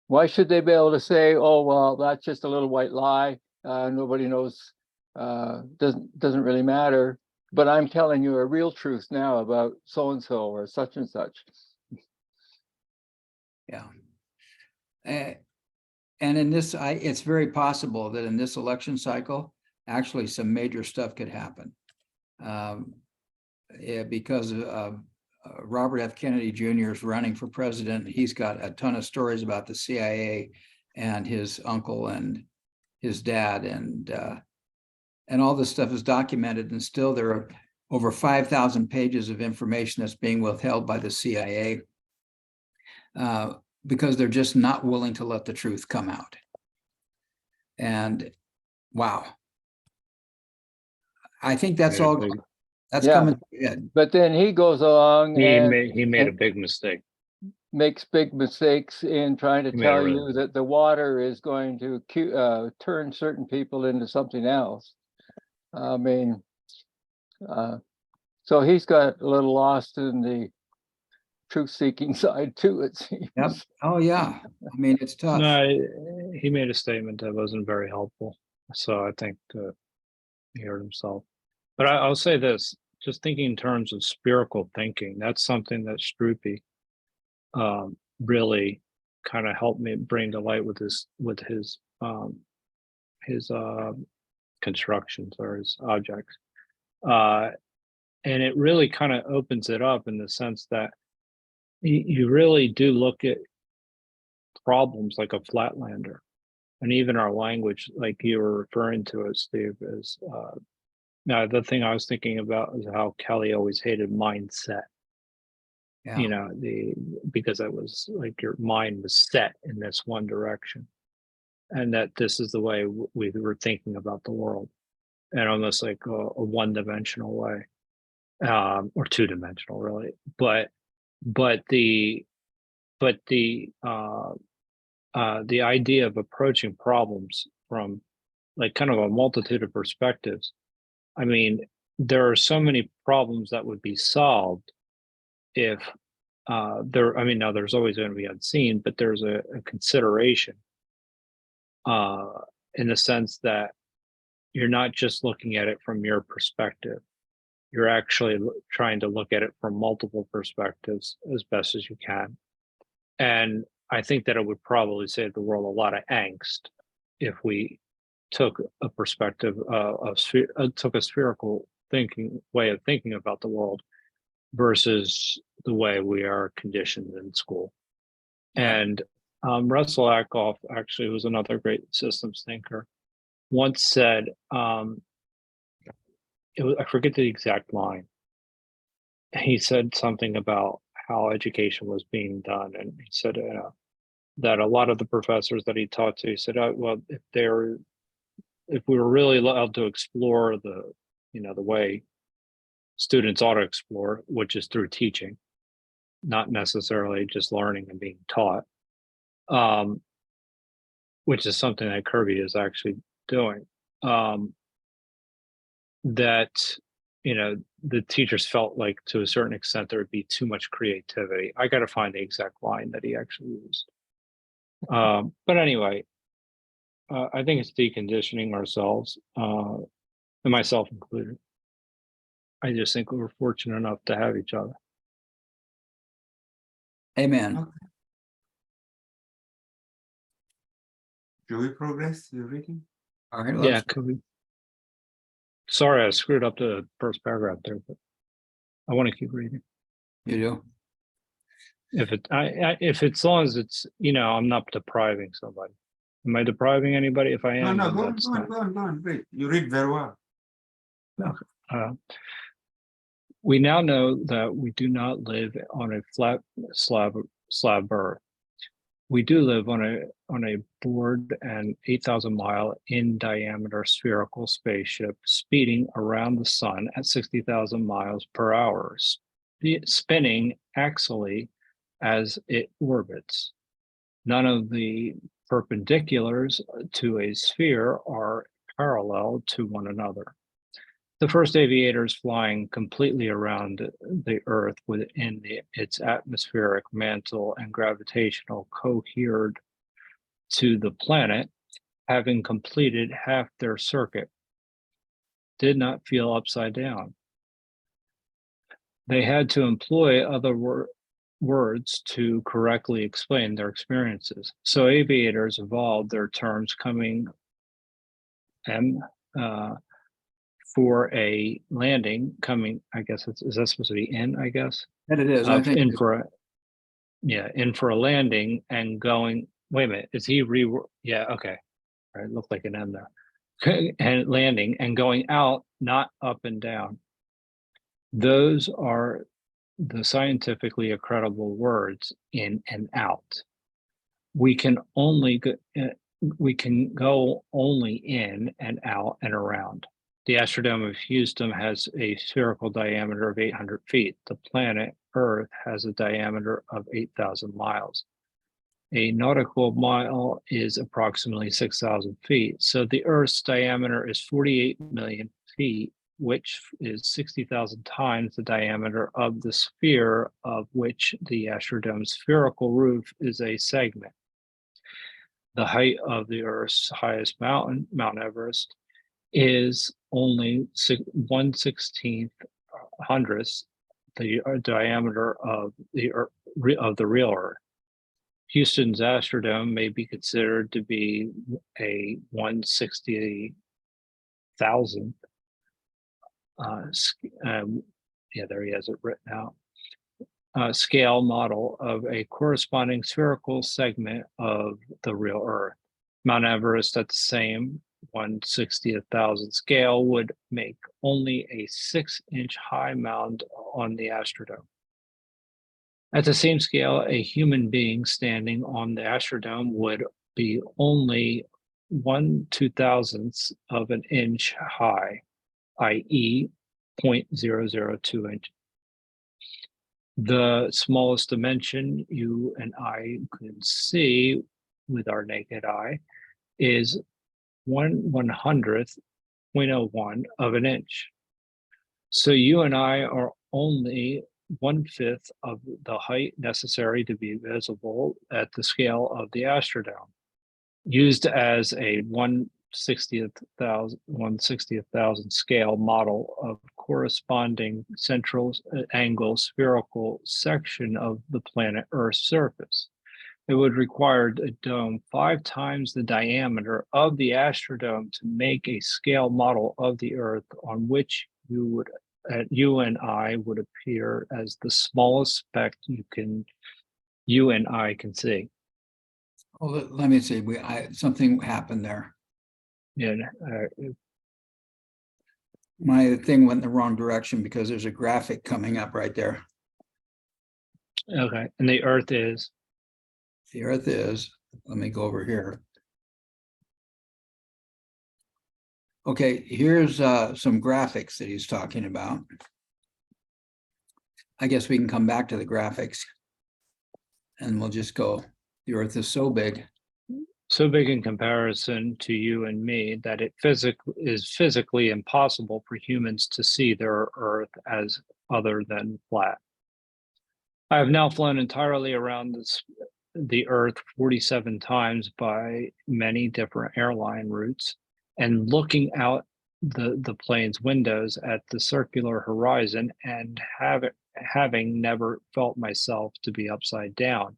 Why should they be able to say, "Oh, well, that's just a little white lie. Nobody knows. Doesn't really matter." But I'm telling you a real truth now about so and so or such and such. Yeah. And in this, it's very possible that in this election cycle, actually some major stuff could happen. Because Robert F. Kennedy Jr. is running for president. He's got a ton of stories about the CIA and his uncle and his dad, and all this stuff is documented, and still there are over 5,000 pages of information that's being withheld by the CIA because they're just not willing to let the truth come out. And wow, I think that's all. That's coming. But then he goes along He and made a big mistake. makes big mistakes in trying to He made it tell really you that the water is going to turn certain people into something else. I mean, so he's got a little lost in the truth-seeking side too, it seems. Yep. Oh, yeah. I mean, it's tough. No, he made a statement that wasn't very helpful. So I think he hurt himself. But I'll say this, just thinking in terms of spherical thinking, that's something that Struppi really kind of helped me bring to light with his constructions or his objects. And it really kind of opens it up in the sense that you really do look at problems like a flatlander, and even our language, like you were referring to it, Steve, is now the thing I was thinking about is how Kelly always hated mindset. Yeah. You know, because it was like your mind was set in this one direction, and that this is the way we were thinking about the world, and almost like a one-dimensional way, or two-dimensional, really. But the idea of approaching problems from like kind of a multitude of perspectives. I mean, there are so many problems that would be solved if I mean, now there's always going to be unseen, but there's a consideration in the sense that you're not just looking at it from your perspective. You're actually trying to look at it from multiple perspectives as best as you can. And I think that it would probably save the world a lot of angst if we took a perspective took a spherical way of thinking about the world versus the way we are conditioned in school. Yeah. And Russell Ackoff, actually, was another great systems thinker, once said, I forget the exact line. He said something about how education was being done. And he said that a lot of the professors that he taught to, he said, well, if we were really allowed to explore the way students ought to explore, which is through teaching, not necessarily just learning and being taught, which is something that Kirby is actually doing, that, the teachers felt like to a certain extent there would be too much creativity. I got to find the exact line that he actually used. But anyway, I think it's deconditioning ourselves, and myself included. I just think we're fortunate enough to have each other. Amen. Okay. Should we progress your reading? All right. Yeah, could we? Sorry, I screwed up the first paragraph there, but I want to keep reading. You do. If it's as long as it's, I'm not depriving somebody. Am I depriving anybody? If I am, No, then go on, that's go on, not. go on, go on. Great. You read very well. We now know that we do not live on a flat slab earth. We do live on a bored and 8,000-mile in diameter spherical spaceship speeding around the sun at 60,000 miles per hour, spinning axially as it orbits. None of the perpendiculars to a sphere are parallel to one another. The first aviators flying completely around the Earth within its atmospheric mantle and gravitational cohered to the planet, having completed half their circuit, did not feel upside down. They had to employ other words to correctly explain their experiences. So aviators evolved their terms coming for a landing, coming, I guess is that supposed to be in, I guess? And it is. I think in for a landing and going, wait a minute, is he yeah, okay. All right, looked like an M there. And landing and going out, not up and down. Those are the scientifically accreditable words, in and out. We can go only in and out and around. The astrodome of Houston has a spherical diameter of 800 feet. The planet Earth has a diameter of 8,000 miles. A nautical mile is approximately 6,000 feet. So the Earth's diameter is 48 million feet, which is 60,000 times the diameter of the sphere of which the astrodome's spherical roof is a segment. The height of the Earth's highest mountain, Mount Everest, is only 1/16 hundredths the diameter of the real Earth. Houston's astrodome may be considered to be a 1/60,000th. Yeah, there he has it written out. Scale model of a corresponding spherical segment of the real Earth. Mount Everest at the same 1/60,000th scale would make only a 6-inch high mound on the astrodome. At the same scale, a human being standing on the astrodome would be only 1/2000th of an inch high, i.e. 0.002 inches. The smallest dimension you and I can see with our naked eye is 1/100th, 0.01 of an inch. So you and I are only 1/5 of the height necessary to be visible at the scale of the astrodome, used as a 1/60,000 scale model of corresponding central angle spherical section of the planet Earth's surface. It would require a dome 5 times the diameter of the astrodome to make a scale model of the Earth on which you and I would appear as the smallest speck you and I can see. Oh, let me see, something happened there. Yeah, My thing went in the wrong direction because there's a graphic coming up right there. okay, and the Earth is? The Earth is, let me go over here. Okay, here's some graphics that he's talking about. I guess we can come back to the graphics and we'll just go, the Earth is so big. So big in comparison to you and me that it is physically impossible for humans to see their Earth as other than flat. I have now flown entirely around the Earth 47 times by many different airline routes, and looking out the plane's windows at the circular horizon and having never felt myself to be upside down,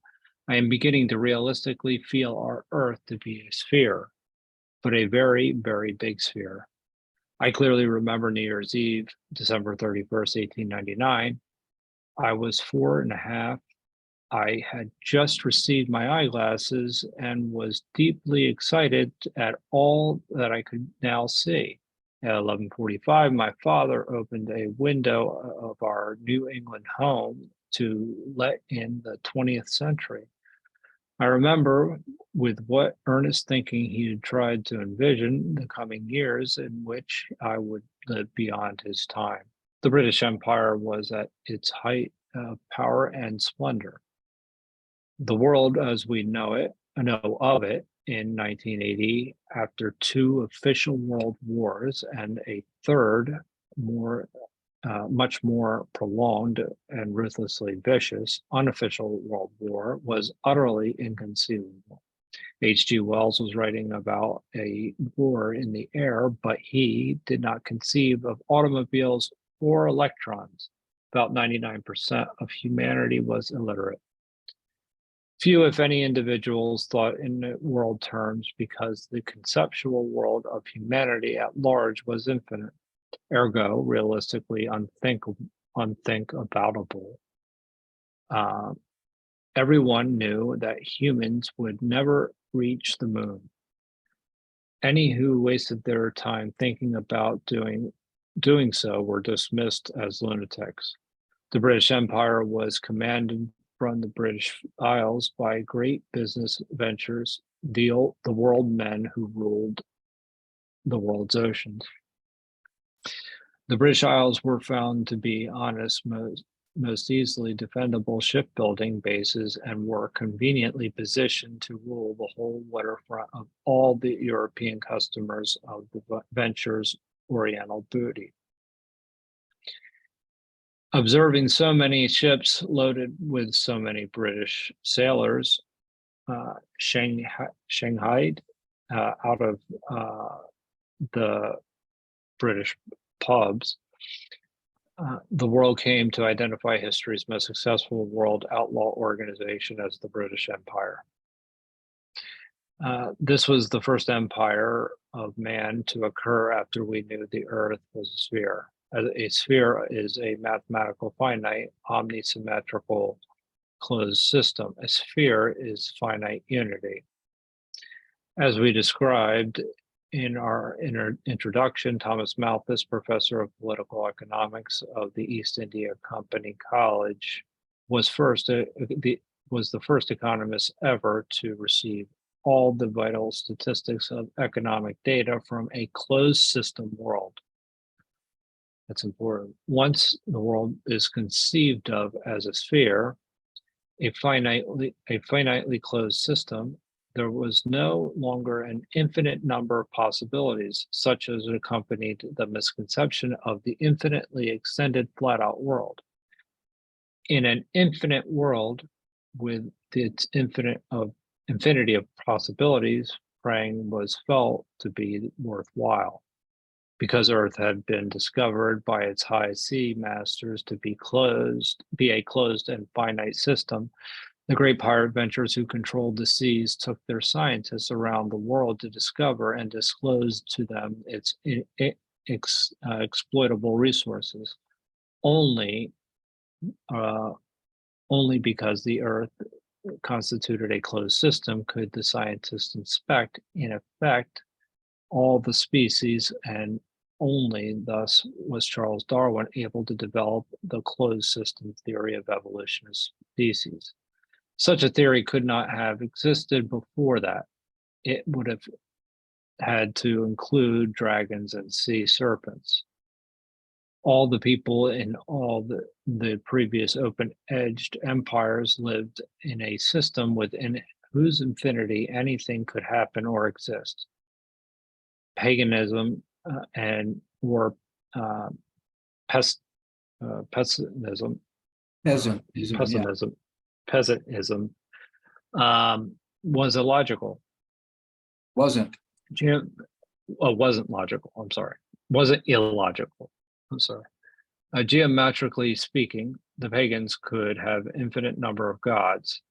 I am beginning to realistically feel our Earth to be a sphere, but a very, very big sphere. I clearly remember New Year's Eve, December 31st, 1899. I was 4.5. I had just received my eyeglasses and was deeply excited at all that I could now see. At 11:45, my father opened a window of our New England home to let in the 20th century. I remember with what earnest thinking he had tried to envision the coming years in which I would live beyond his time. The British Empire was at its height of power and splendor. The world as we know of it in 1980, after 2 official world wars and a third, much more prolonged and ruthlessly vicious, unofficial world war, was utterly inconceivable. H.G. Wells was writing about a war in the air, but he did not conceive of automobiles or electrons. About 99% of humanity was illiterate. Few, if any, individuals thought in world terms because the conceptual world of humanity at large was infinite, ergo realistically unthinkable. Everyone knew that humans would never reach the moon. Any who wasted their time thinking about doing so were dismissed as lunatics. The British Empire was commanded from the British Isles by great business ventures, the world men who ruled the world's oceans. The British Isles were found to be honest, most easily defendable shipbuilding bases and were conveniently positioned to rule the whole waterfront of all the European customers of the venture's Oriental booty. Observing so many ships loaded with so many British sailors, Shanghaied out of the British pubs, the world came to identify history's most successful world outlaw organization as the British Empire. This was the first empire of man to occur after we knew the Earth was a sphere. A sphere is a mathematical finite, omnisymmetrical closed system. A sphere is finite unity. As we described in our introduction, Thomas Malthus, professor of political economics of the East India Company College, was the first economist ever to receive all the vital statistics of economic data from a closed system world. That's important. Once the world is conceived of as a sphere, a finitely closed system, there was no longer an infinite number of possibilities, such as accompanied the misconception of the infinitely extended flat-out world. In an infinite world with its infinity of possibilities, praying was felt to be worthwhile. Because Earth had been discovered by its high sea masters to be a closed and finite system, the great pirate venturers who controlled the seas took their scientists around the world to discover and disclose to them its exploitable resources. Only because the Earth constituted a closed system could the scientists inspect, in effect, all the species, and only thus was Charles Darwin able to develop the closed system theory of evolution of species. Such a theory could not have existed before that. It would have had to include dragons and sea serpents. All the people in all the previous open-edged empires lived in a system within whose infinity anything could happen or exist. Paganism pessimism was illogical. Wasn't. Wasn't logical. I'm sorry. Wasn't illogical. I'm sorry. Geometrically speaking, the pagans could have infinite number of gods.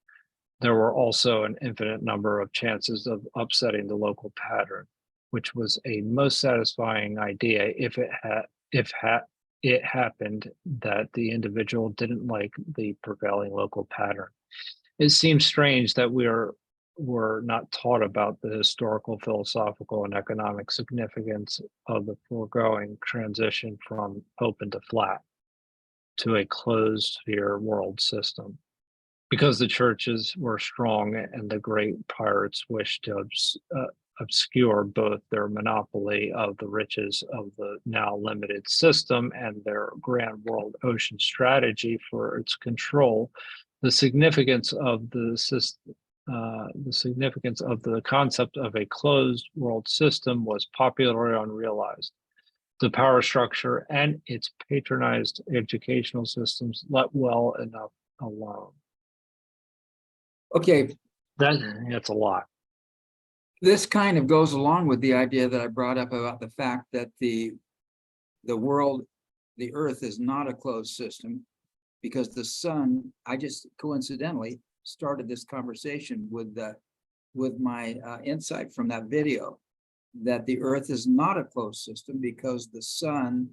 There were also an infinite number of chances of upsetting the local pattern, which was a most satisfying idea if it happened that the individual didn't like the prevailing local pattern. It seems strange that were not taught about the historical, philosophical, and economic significance of the foregoing transition from open to flat to a closed sphere world system. Because the churches were strong and the great pirates wished to obscure both their monopoly of the riches of the now limited system and their grand world ocean strategy for its control, the significance of the concept of a closed world system was popularly unrealized. The power structure and its patronized educational systems let well enough alone. Okay, That's a lot. this kind of goes along with the idea that I brought up about the fact that the world, the Earth is not a closed system, because the sun, I just coincidentally started this conversation with my insight from that video, that the Earth is not a closed system because the sun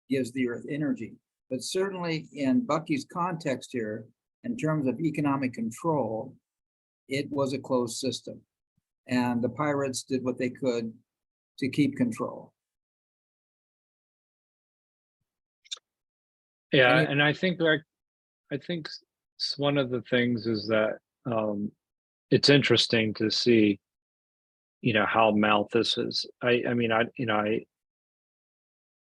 gives the Earth energy. But certainly in Bucky's context here, in terms of economic control, it was a closed system. And the pirates did what they could to keep control. Yeah, and I think one of the things is that it's interesting to see, how Malthus is.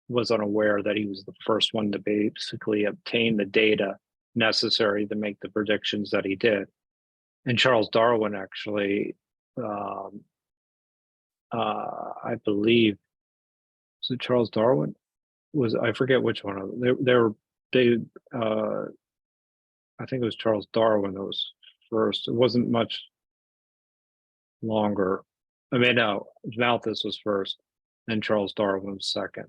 was unaware that he was the first one to basically obtain the data necessary to make the predictions that he did. And Charles Darwin actually, I believe, was it Charles Darwin? I forget which one of them. I think it was Charles Darwin that was first. It wasn't much longer. I mean, no, Malthus was first, and Charles Darwin was second,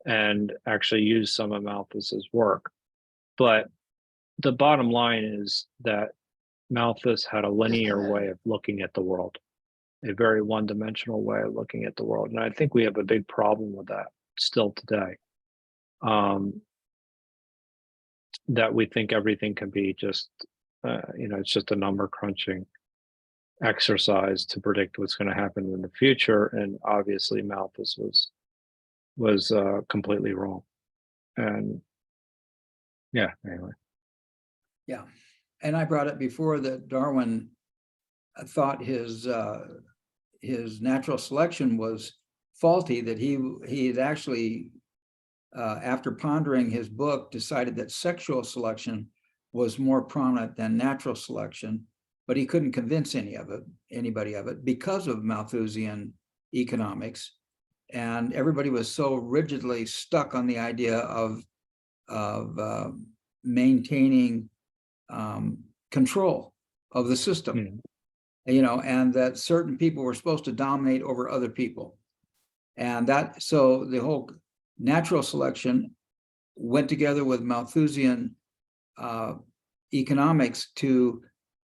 and actually used some of Malthus's work. But the bottom line is that Malthus had a linear way of looking at the world, a very one-dimensional way of looking at the world. And I think we have a big problem with that still today. That we think everything can be just, it's just a number crunching exercise to predict what's going to happen in the future. And obviously Malthus was completely wrong. And yeah, anyway. Yeah, and I brought it before that Darwin thought his natural selection was faulty, that he had actually, after pondering his book, decided that sexual selection was more prominent than natural selection, but he couldn't convince anybody of it because of Malthusian economics. And everybody was so rigidly stuck on the idea of maintaining control of the system, and that certain people were supposed to dominate over other people. And so the whole natural selection went together with Malthusian economics to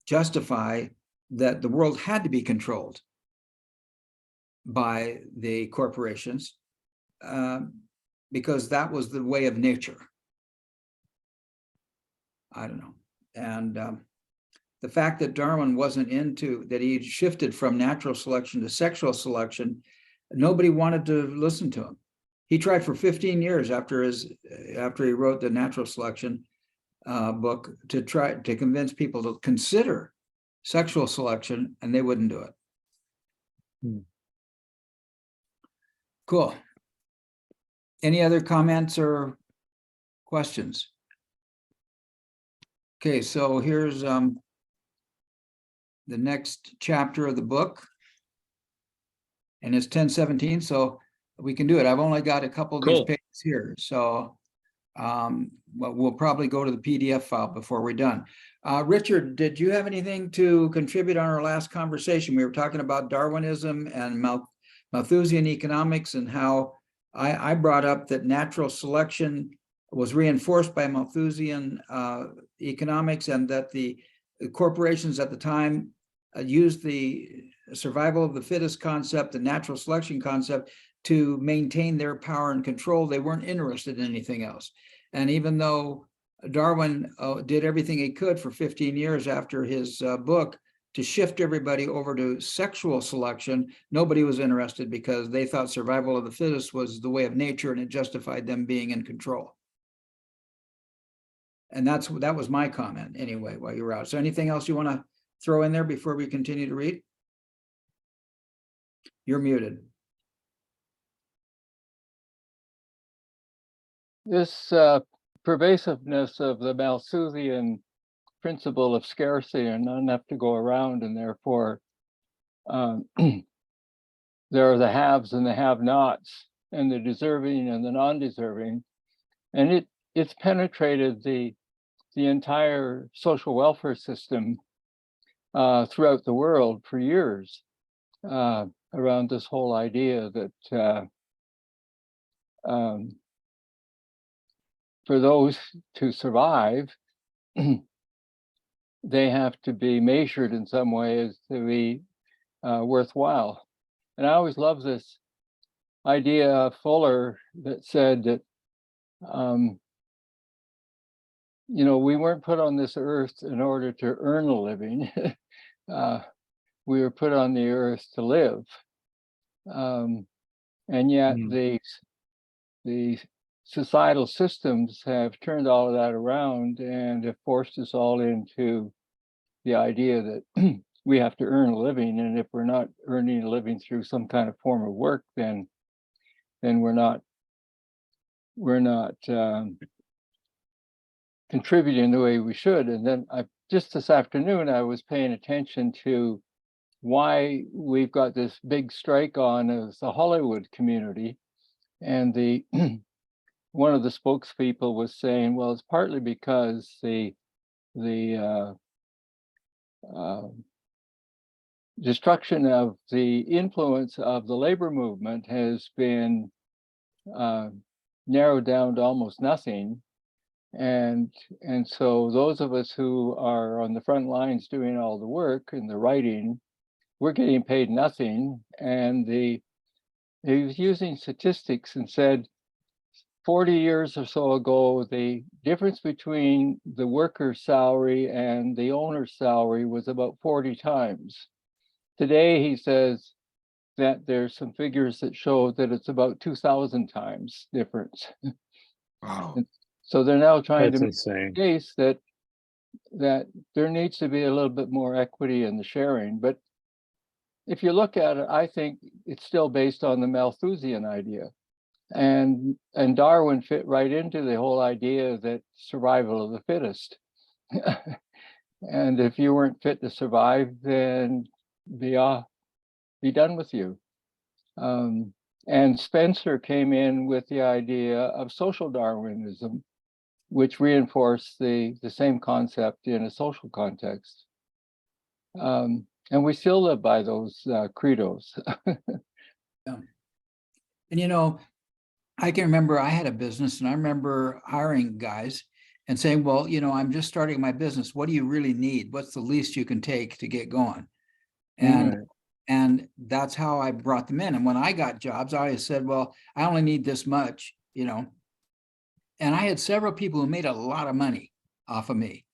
justify that the world had to be controlled by the corporations, because that was the way of nature. I don't know. And the fact that Darwin wasn't that he shifted from natural selection to sexual selection, nobody wanted to listen to him. He tried for 15 years after he wrote the natural selection book to try to convince people to consider sexual selection, and they wouldn't do it. Cool. Any other comments or questions? Okay, so here's the next chapter of the book, and it's 1017, so we can do it. I've only got a couple of these pages here, so but we'll probably go to the PDF file before we're done. Richard, did you have anything to contribute on our last conversation? We were talking about Darwinism and Malthusian economics, and how I brought up that natural selection was reinforced by Malthusian economics, and that the corporations at the time used the survival of the fittest concept, the natural selection concept, to maintain their power and control. They weren't interested in anything else. And even though Darwin did everything he could for 15 years after his book to shift everybody over to sexual selection, nobody was interested, because they thought survival of the fittest was the way of nature, and it justified them being in control. And that was my comment anyway while you were out. So anything else you want to throw in there before we continue to read? You're muted. This pervasiveness of the Malthusian principle of scarcity and not enough to go around, and therefore there are the haves and the have-nots, and the deserving and the non-deserving, and it's penetrated the entire social welfare system throughout the world for years, around this whole idea that for those to survive, they have to be measured in some ways to be worthwhile. And I always love this idea of Fuller that said that, we weren't put on this earth in order to earn a living. We were put on the earth to live. And yet the societal systems have turned all of that around and have forced us all into the idea that we have to earn a living, and if we're not earning a living through some kind of form of work, then we're not we're not contributing the way we should. And then just this afternoon, I was paying attention to why we've got this big strike on as the Hollywood community. And the one of the spokespeople was saying, well, it's partly because the destruction of the influence of the labor movement has been narrowed down to almost nothing. And so those of us who are on the front lines doing all the work and the writing, we're getting paid nothing. And he was using statistics and said 40 years or so ago, the difference between the worker's salary and the owner's salary was about 40 times. Today, he says that there's some figures that show that it's about 2,000 times difference. Wow. So they're now trying That's to make insane. the case that there needs to be a little bit more equity in the sharing. But if you look at it, I think it's still based on the Malthusian idea. And Darwin fit right into the whole idea that survival of the fittest. And if you weren't fit to survive, then be done with you. And Spencer came in with the idea of social Darwinism, which reinforced the same concept in a social context. And we still live by those credos. Yeah. And you know, I can remember I had a business and I remember hiring guys and saying, well, you know, I'm just starting my business. What do you really need? What's the least you can take to get going? And Right. and that's how I brought them in. And when I got jobs, I always said, well, I only need this much, you know. And I had several people who made a lot of money off of me.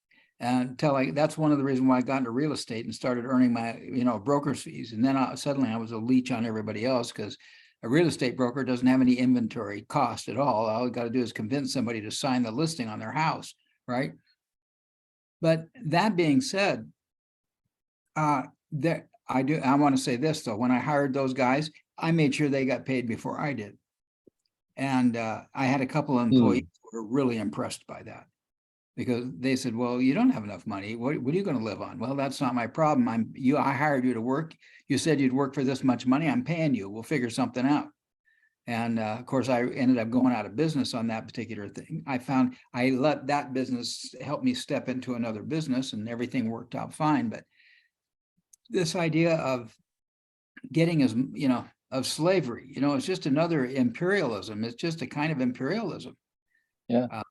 And that's one of the reasons why I got into real estate and started earning my, you know, broker's fees. And then suddenly I was a leech on everybody else because a real estate broker doesn't have any inventory cost at all. All you got to do is convince somebody to sign the listing on their house, right? But that being said, I want to say this though, when I hired those guys, I made sure they got paid before I did. And I had a couple of employees who were really impressed by that because they said, well, you don't have enough money. What are you going to live on? Well, that's not my problem. I hired you to work. You said you'd work for this much money. I'm paying you. We'll figure something out. And of course, I ended up going out of business on that particular thing. I let that business help me step into another business and everything worked out fine. But this idea of getting as, you know, of slavery, you know, it's just another imperialism. It's just a kind of imperialism. Yeah.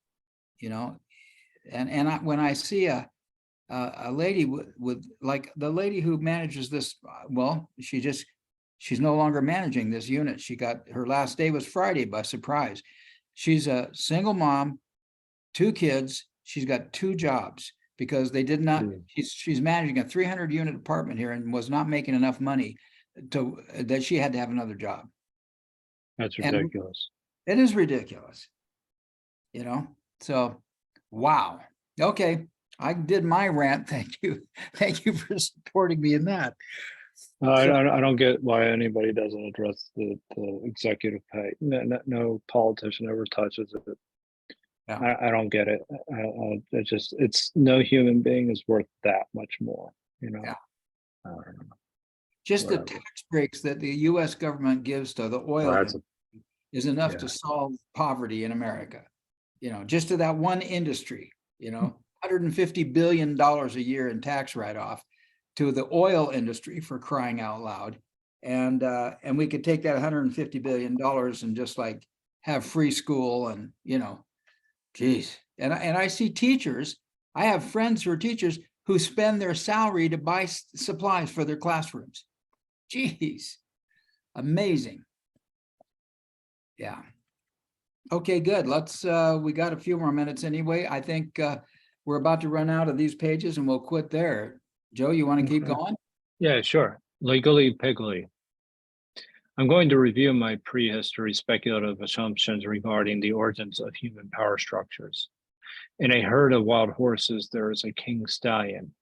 You know, and when I see a lady with like the lady who manages this, well, she's no longer managing this unit. She got her last day was Friday by surprise. She's a single mom, 2 kids. She's got 2 jobs because they did not. She's managing a 300 unit apartment here and was not making enough money that she had to have another job. That's And ridiculous. it is ridiculous, you know. So, wow. Okay, I did my rant. Thank you for supporting me in that. I don't get why anybody doesn't address the executive pay. No politician ever touches it. Yeah. I don't get it. It's no human being is worth that much more, you know. Yeah. I don't know. Just the Whatever. tax breaks that the US government gives to the oil That's industry is enough yeah. to solve poverty in America. You know, just to that one industry, you know, $150 billion a year in tax write-off to the oil industry for crying out loud. And we could take that $150 billion and just like have free school and, you know, geez. And I see teachers, I have friends who are teachers who spend their salary to buy supplies for their classrooms. Geez, amazing. Yeah. Okay, good. Let's, we got a few more minutes anyway. I think we're about to run out of these pages and we'll quit there. Joe, you want to keep Okay. going? Yeah, sure. Legally Piggly. I'm going to review my prehistory speculative assumptions regarding the origins of human power structures. In a herd of wild horses, there is a king stallion.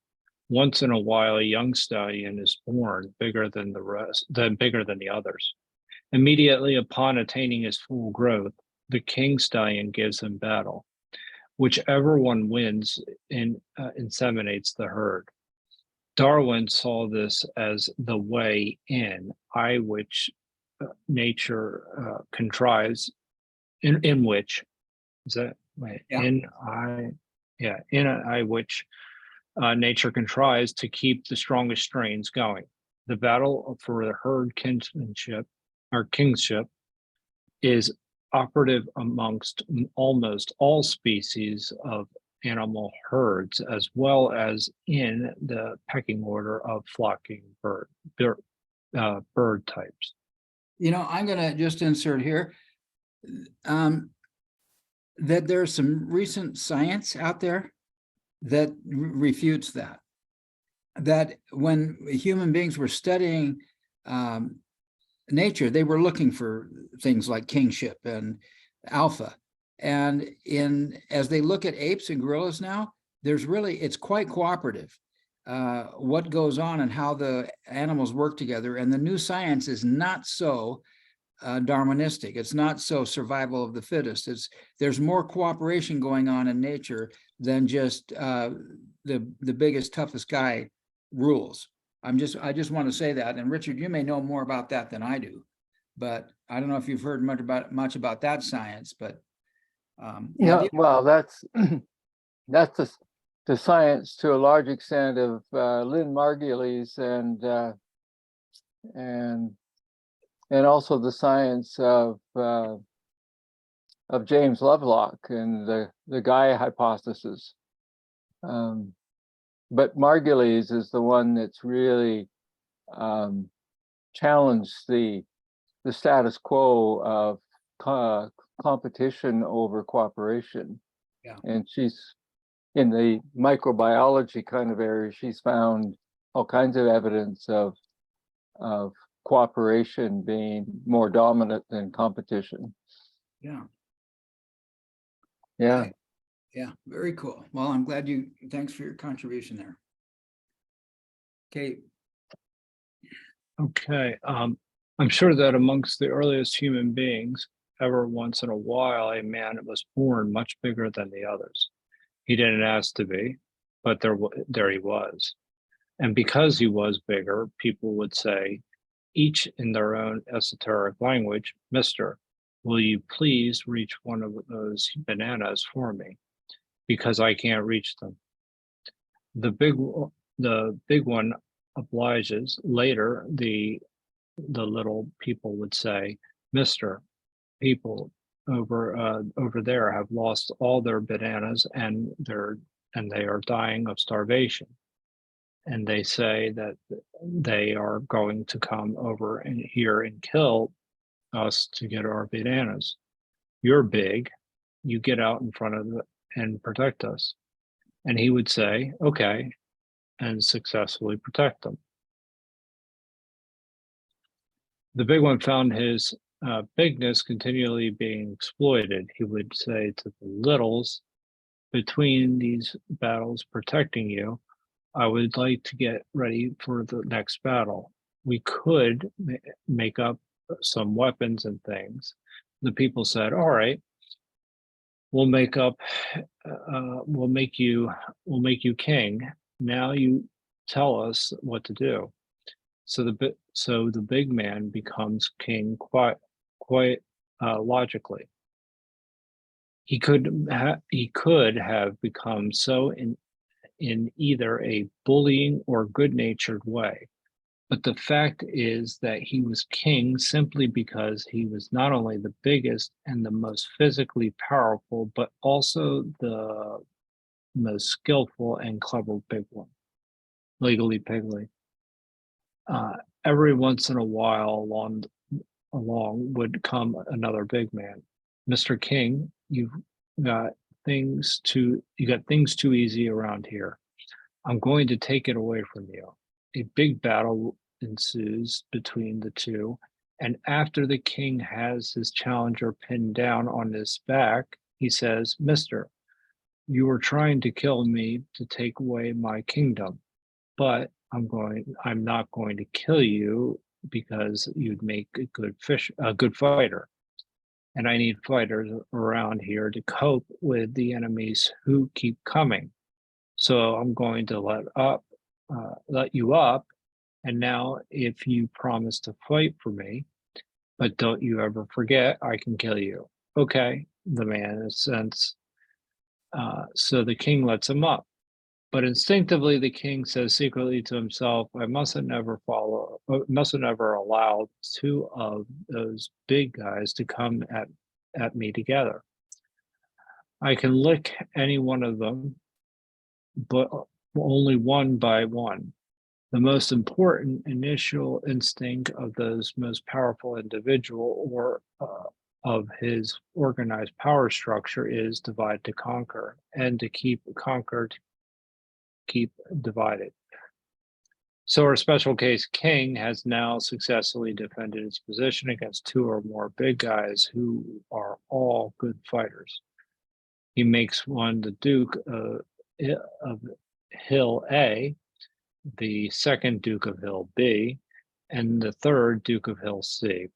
Once in a while, a young stallion is born bigger than the others. Immediately upon attaining his full growth, The king stallion gives him battle. Whichever one wins inseminates the herd. Darwin saw this as the way in, I which nature contrives, in which, is that right? Yeah. In I which nature contrives to keep the strongest strains going. The battle for the herd kinsmanship or kingship is operative amongst almost all species of animal herds, as well as in the pecking order of flocking bird types. You know, I'm going to just insert here that there's some recent science out there that refutes that. That when human beings were studying nature, they were looking for things like kingship and alpha. And as they look at apes and gorillas now, it's quite cooperative. What goes on and how the animals work together. And the new science is not so Darwinistic. It's not so survival of the fittest. There's more cooperation going on in nature than just the biggest, toughest guy rules. I just want to say that. And Richard, you may know more about that than I do, but I don't know if you've heard much about that science, but yeah, well, that's the science to a large extent of Lynn Margulies and also the science of James Lovelock and the Gaia hypothesis. But Margulies is the one that's really challenged the status quo of competition over cooperation. Yeah. And she's in the microbiology kind of area. She's found all kinds of evidence of cooperation being more dominant than competition. Yeah. Yeah. Okay. Yeah, very cool. Well, I'm glad thanks for your contribution there. Okay. Okay. I'm sure that amongst the earliest human beings, ever once in a while, a man was born much bigger than the others. He didn't ask to be, but there he was. And because he was bigger, people would say, each in their own esoteric language, Mister, will you please reach one of those bananas for me? Because I can't reach them. The big one obliges. Later, the little people would say, Mister, people over there have lost all their bananas and they are dying of starvation. And they say that they are going to come over here and kill us to get our bananas. You're big, you get out in front of it and protect us. And he would say, okay, and successfully protect them. The big one found his bigness continually being exploited. He would say to the littles, between these battles protecting you, I would like to get ready for the next battle. We could make up some weapons and things. The people said, all right, we'll make you king. Now you tell us what to do. So the big man becomes king quite logically. He could have become so in either a bullying or good-natured way. But the fact is that he was king simply because he was not only the biggest and the most physically powerful, but also the most skillful and clever big one, legally pigly. Every once in a while along would come another big man. Mr. King, you got things too easy around here. I'm going to take it away from you. A big battle ensues between the two, and after the king has his challenger pinned down on his back, he says, Mister, you were trying to kill me to take away my kingdom, but I'm not going to kill you because you'd make a good fighter. and I need fighters around here to cope with the enemies who keep coming. So I'm going to let you up. And now if you promise to fight for me, but don't you ever forget, I can kill you. Okay, the man assents. So the king lets him up. But instinctively, the king says secretly to himself, I mustn't ever allow two of those big guys to come at me together. I can lick any one of them, but only one by one. The most important initial instinct of those most powerful individual or of his organized power structure is divide to conquer, and to keep conquered, keep divided. So our special case king has now successfully defended its position against two or more big guys who are all good fighters. He makes one the Duke of Hill A, the second Duke of Hill B, and the third Duke of Hill C,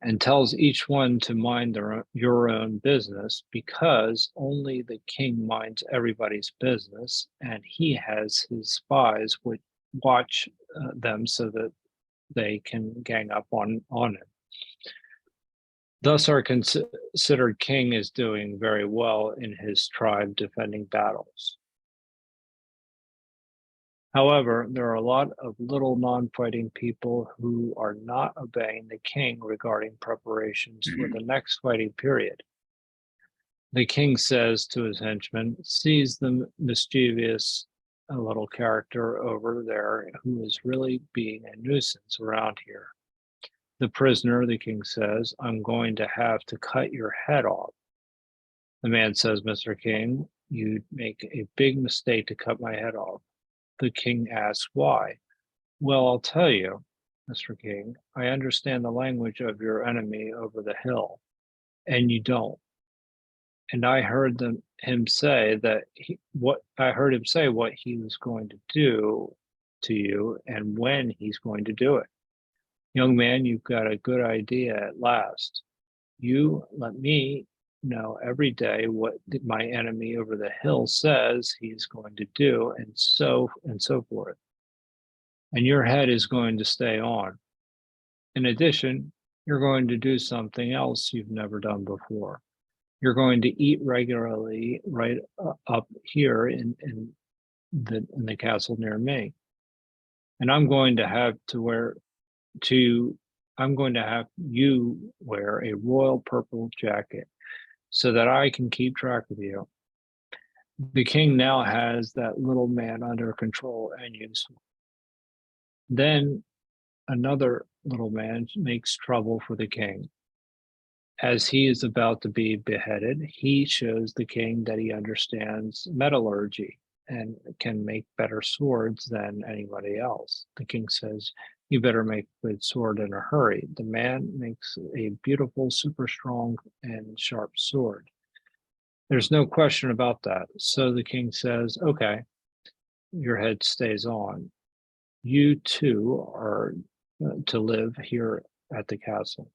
and tells each one to mind your own business, because only the king minds everybody's business, and he has his spies which watch them so that they can gang up on him. Thus, our considered king is doing very well in his tribe defending battles. However, there are a lot of little non-fighting people who are not obeying the king regarding preparations for the next fighting period. The king says to his henchmen, seize the mischievous little character over there who is really being a nuisance around here. The prisoner, the king says, I'm going to have to cut your head off. The man says, Mr. King, you'd make a big mistake to cut my head off. The king asks why. Well, I'll tell you, Mr. King, I understand the language of your enemy over the hill, and you don't. And I heard him say what he was going to do to you and when he's going to do it. Young man, you've got a good idea at last. You let me know every day what my enemy over the hill says he's going to do, and so forth. And your head is going to stay on. In addition, you're going to do something else you've never done before. You're going to eat regularly right up here in the castle near me. And I'm going to have you wear a royal purple jacket so that I can keep track of you. The king now has that little man under control and useful. Then another little man makes trouble for the king. As he is about to be beheaded, he shows the king that he understands metallurgy and can make better swords than anybody else. The king says, you better make a good sword in a hurry. The man makes a beautiful, super strong and sharp sword. There's no question about that. So the king says, okay, your head stays on. You two are to live here at the castle.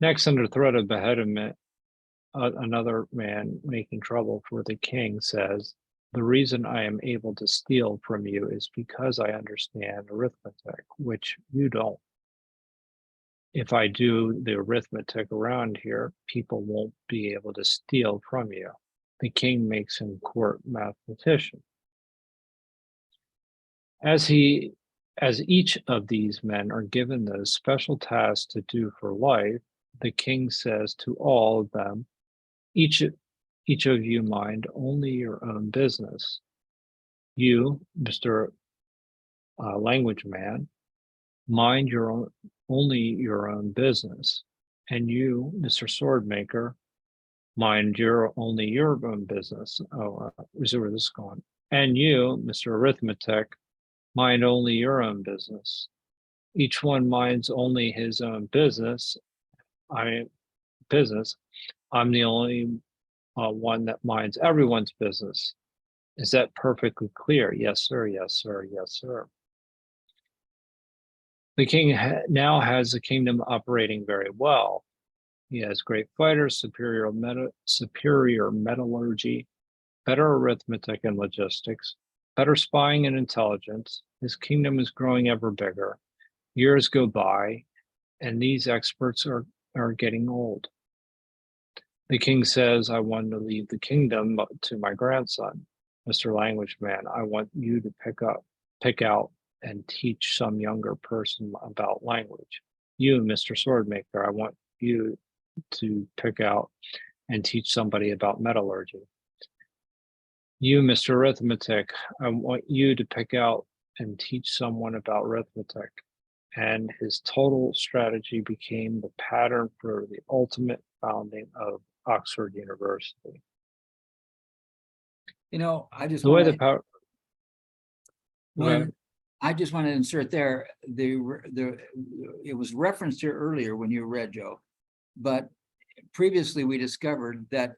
Next, under threat of beheadment, another man making trouble for the king says, the reason I am able to steal from you is because I understand arithmetic, which you don't. If I do the arithmetic around here, people won't be able to steal from you. The king makes him court mathematician. As each of these men are given those special tasks to do for life, the king says to all of them, each of you mind only your own business. You, Mr. Language Man, mind only your own business. And you, Mr. Sword Maker, mind only your own business. Where's this going? And you, Mr. Arithmetic, mind only your own business. Each one minds only his own business. I'm the only one that minds everyone's business. Is that perfectly clear? Yes, sir. Yes, sir. Yes, sir. The king now has a kingdom operating very well. He has great fighters, superior metallurgy, better arithmetic and logistics, better spying and intelligence. His kingdom is growing ever bigger. Years go by, and these experts are getting old. The king says, I want to leave the kingdom to my grandson. Mr. Language Man, I want you to pick out and teach some younger person about language. You, Mr. Swordmaker, I want you to pick out and teach somebody about metallurgy. You, Mr. Arithmetic, I want you to pick out and teach someone about arithmetic. And his total strategy became the pattern for the ultimate founding of Oxford University. You know, I just The way want the power. when I just want to insert there, it was referenced here earlier when you read, Joe, but previously we discovered that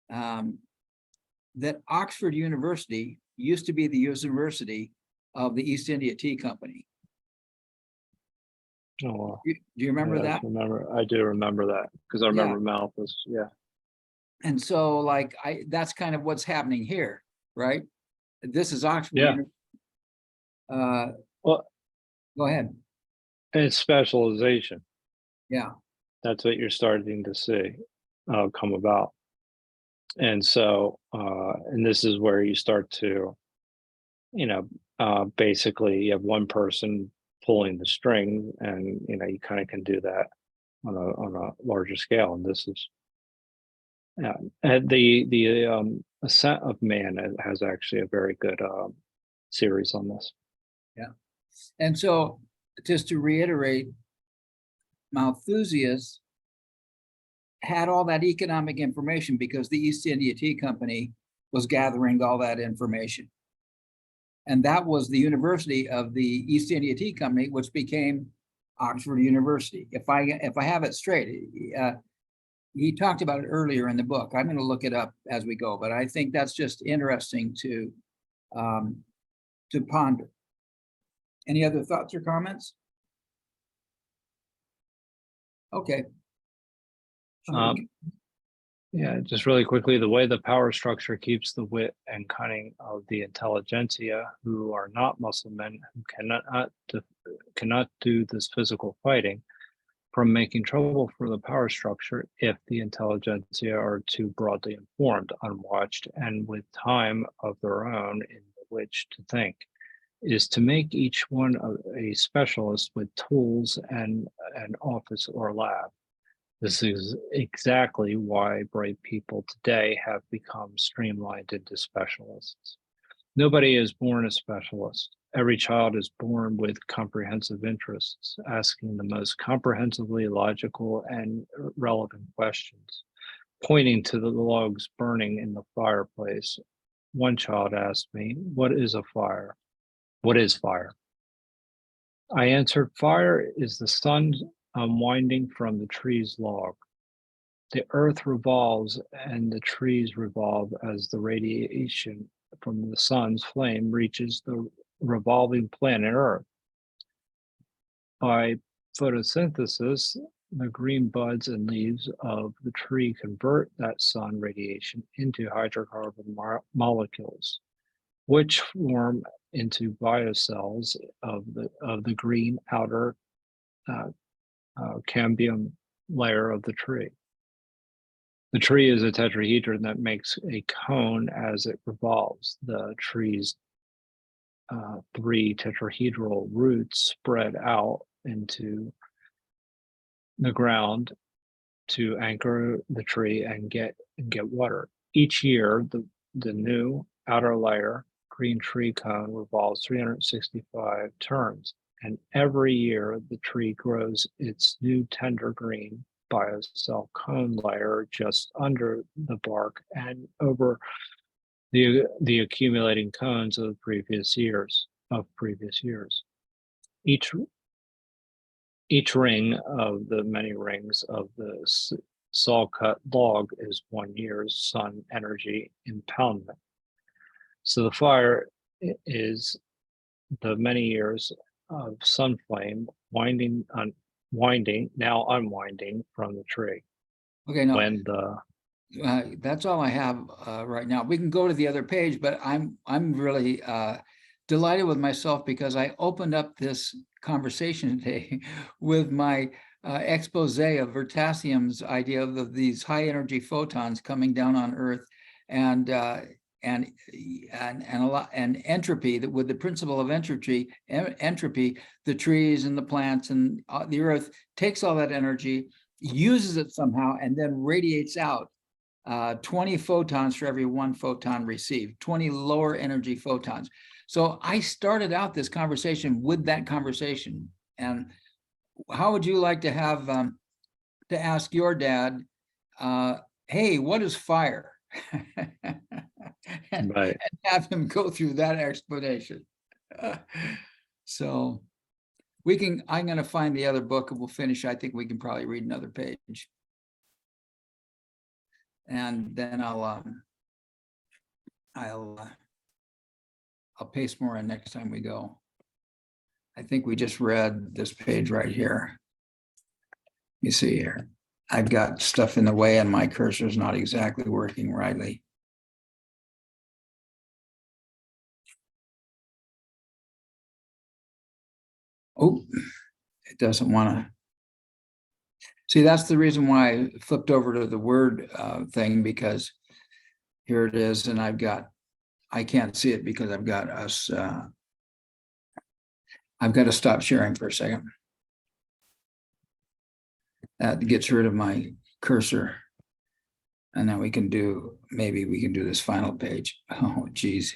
that Oxford University used to be the university of the East India Tea Company. Oh, wow. Do you remember that? I do remember that because I remember Malthus. Yeah. And so like that's kind of what's happening here, right? This is Oxford. Yeah. Well, go ahead. it's specialization. Yeah. That's what you're starting to see come about. And so, and this is where you start to, basically you have one person pulling the string, and you kind of can do that on a larger scale. And this is the Ascent of Man has actually a very good series on this. Yeah. And so just to reiterate, Malthusius had all that economic information because the East India Tea Company was gathering all that information. And that was the university of the East India Tea Company, which became Oxford University. If I have it straight, he talked about it earlier in the book. I'm going to look it up as we go, but I think that's just interesting to ponder. Any other thoughts or comments? Okay. Yeah, just really quickly, the way the power structure keeps the wit and cunning of the intelligentsia, who are not muscle men, who cannot do this physical fighting, from making trouble for the power structure if the intelligentsia are too broadly informed, unwatched, and with time of their own in which to think, is to make each one a specialist with tools and an office or lab. This is exactly why bright people today have become streamlined into specialists. Nobody is born a specialist. Every child is born with comprehensive interests, asking the most comprehensively logical and relevant questions. Pointing to the logs burning in the fireplace, one child asked me, "What is a fire? What is fire?" I answered, "Fire is the sun unwinding from the tree's log. The earth revolves and the trees revolve as the radiation from the sun's flame reaches the revolving planet Earth. By photosynthesis, the green buds and leaves of the tree convert that sun radiation into hydrocarbon molecules, which form into biocells of the green outer cambium layer of the tree. The tree is a tetrahedron that makes a cone as it revolves. The tree's 3 tetrahedral roots spread out into the ground to anchor the tree and get water. Each year, the new outer layer, green tree cone, revolves 365 turns. And every year, the tree grows its new tender green biocell cone layer just under the bark and over the accumulating cones of previous years. Each ring of the many rings of the saw-cut log is 1 year's sun energy impoundment. So the fire is the many years of sun flame winding, now unwinding from the tree. Okay, no, When the that's all I have right now. We can go to the other page, but I'm really delighted with myself because I opened up this conversation today with my expose of Vertasium's idea of these high energy photons coming down on Earth, and and a lot, and entropy, that with the principle of entropy, the trees and the plants and the Earth takes all that energy, uses it somehow, and then radiates out 20 photons for every 1 photon received, 20 lower energy photons. So I started out this conversation with that conversation. And how would you like to have to ask your dad, hey, what is fire? and right, have him go through that explanation. So we can, I'm going to find the other book and we'll finish. I think we can probably read another page. And then I'll paste more in next time we go. I think we just read this page right here. You see here, I've got stuff in the way and my cursor is not exactly working rightly. Oh, it doesn't want to. See, that's the reason why I flipped over to the Word thing, because here it is, and I can't see it because I've got us, I've got to stop sharing for a second. That gets rid of my cursor. And then we can do, maybe we can do this final page. Oh, geez.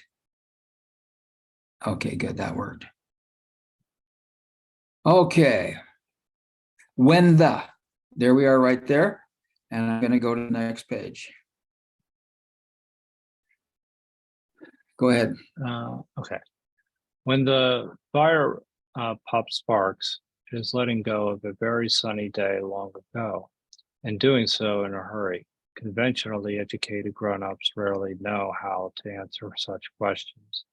Okay, good, that worked. Okay. There we are right there. And I'm going to go to the next page. Go ahead. okay. When the fire pops sparks, it is letting go of a very sunny day long ago, and doing so in a hurry. Conventionally educated grown-ups rarely know how to answer such questions.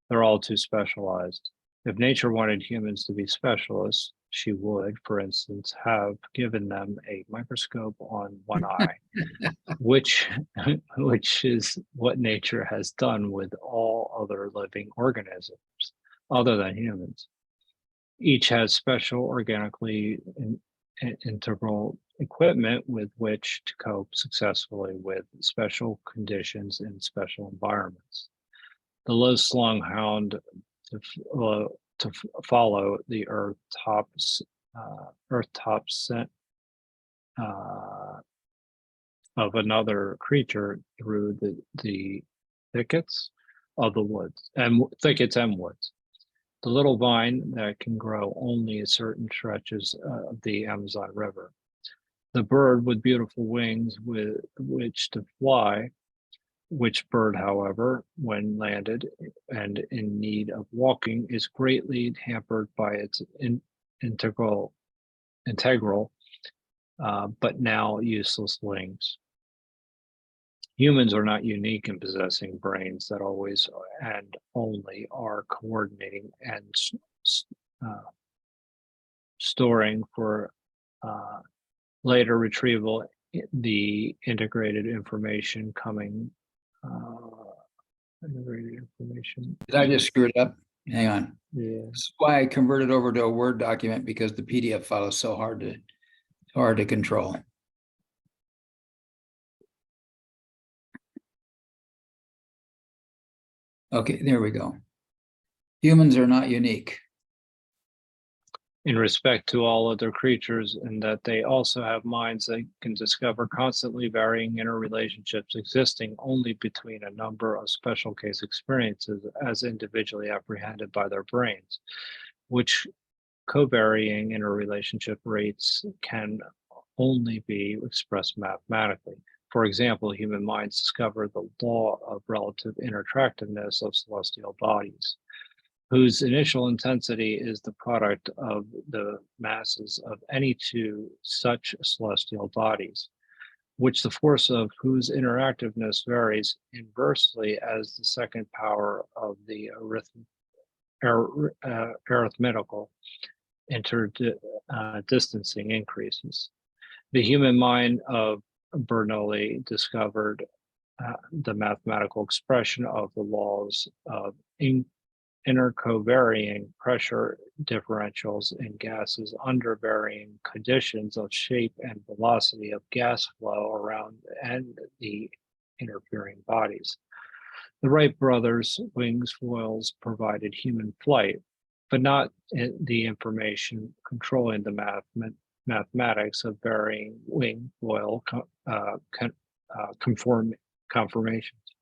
They're all too specialized. If nature wanted humans to be specialists, she would, for instance, have given them a microscope on one eye, which is what nature has done with all other living organisms other than humans. Each has special organically integral equipment with which to cope successfully with special conditions in special environments. The low-slung hound to follow the earth tops scent of another creature through the thickets of the woods and thickets and woods. The little vine that can grow only at certain stretches of the Amazon River. The bird with beautiful wings with which to fly, which bird, however, when landed and in need of walking, is greatly hampered by its integral, but now useless wings. Humans are not unique in possessing brains that always and only are coordinating and storing for later retrieval the integrated information coming. Integrated information. Did I just screw it up? Hang on. Yeah. That's why I converted over to a Word document, because the PDF file is so hard to control. Okay, there we go. Humans are not unique. In respect to all other creatures, and that they also have minds that can discover constantly varying interrelationships existing only between a number of special case experiences as individually apprehended by their brains, which covariating interrelationship rates can only be expressed mathematically. For example, human minds discover the law of relative inattractiveness of celestial bodies, whose initial intensity is the product of the masses of any two such celestial bodies, which the force of whose interactiveness varies inversely as the second power of the arithmetical distancing increases. The human mind of Bernoulli discovered the mathematical expression of the laws of intercovariant pressure differentials in gases under varying conditions of shape and velocity of gas flow around and the interfering bodies. The Wright brothers' wings foils provided human flight, but not the information controlling the mathematics of varying wing foil conformations.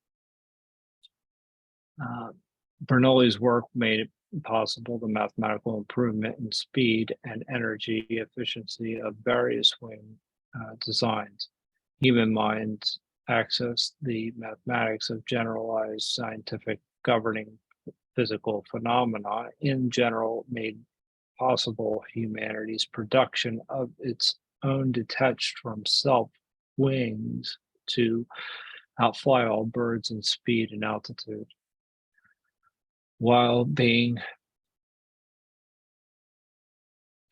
Bernoulli's work made it possible the mathematical improvement in speed and energy efficiency of various wing designs. Human minds accessed the mathematics of generalized scientific governing physical phenomena in general made possible humanity's production of its own detached from self wings to outfly all birds in speed and altitude, while being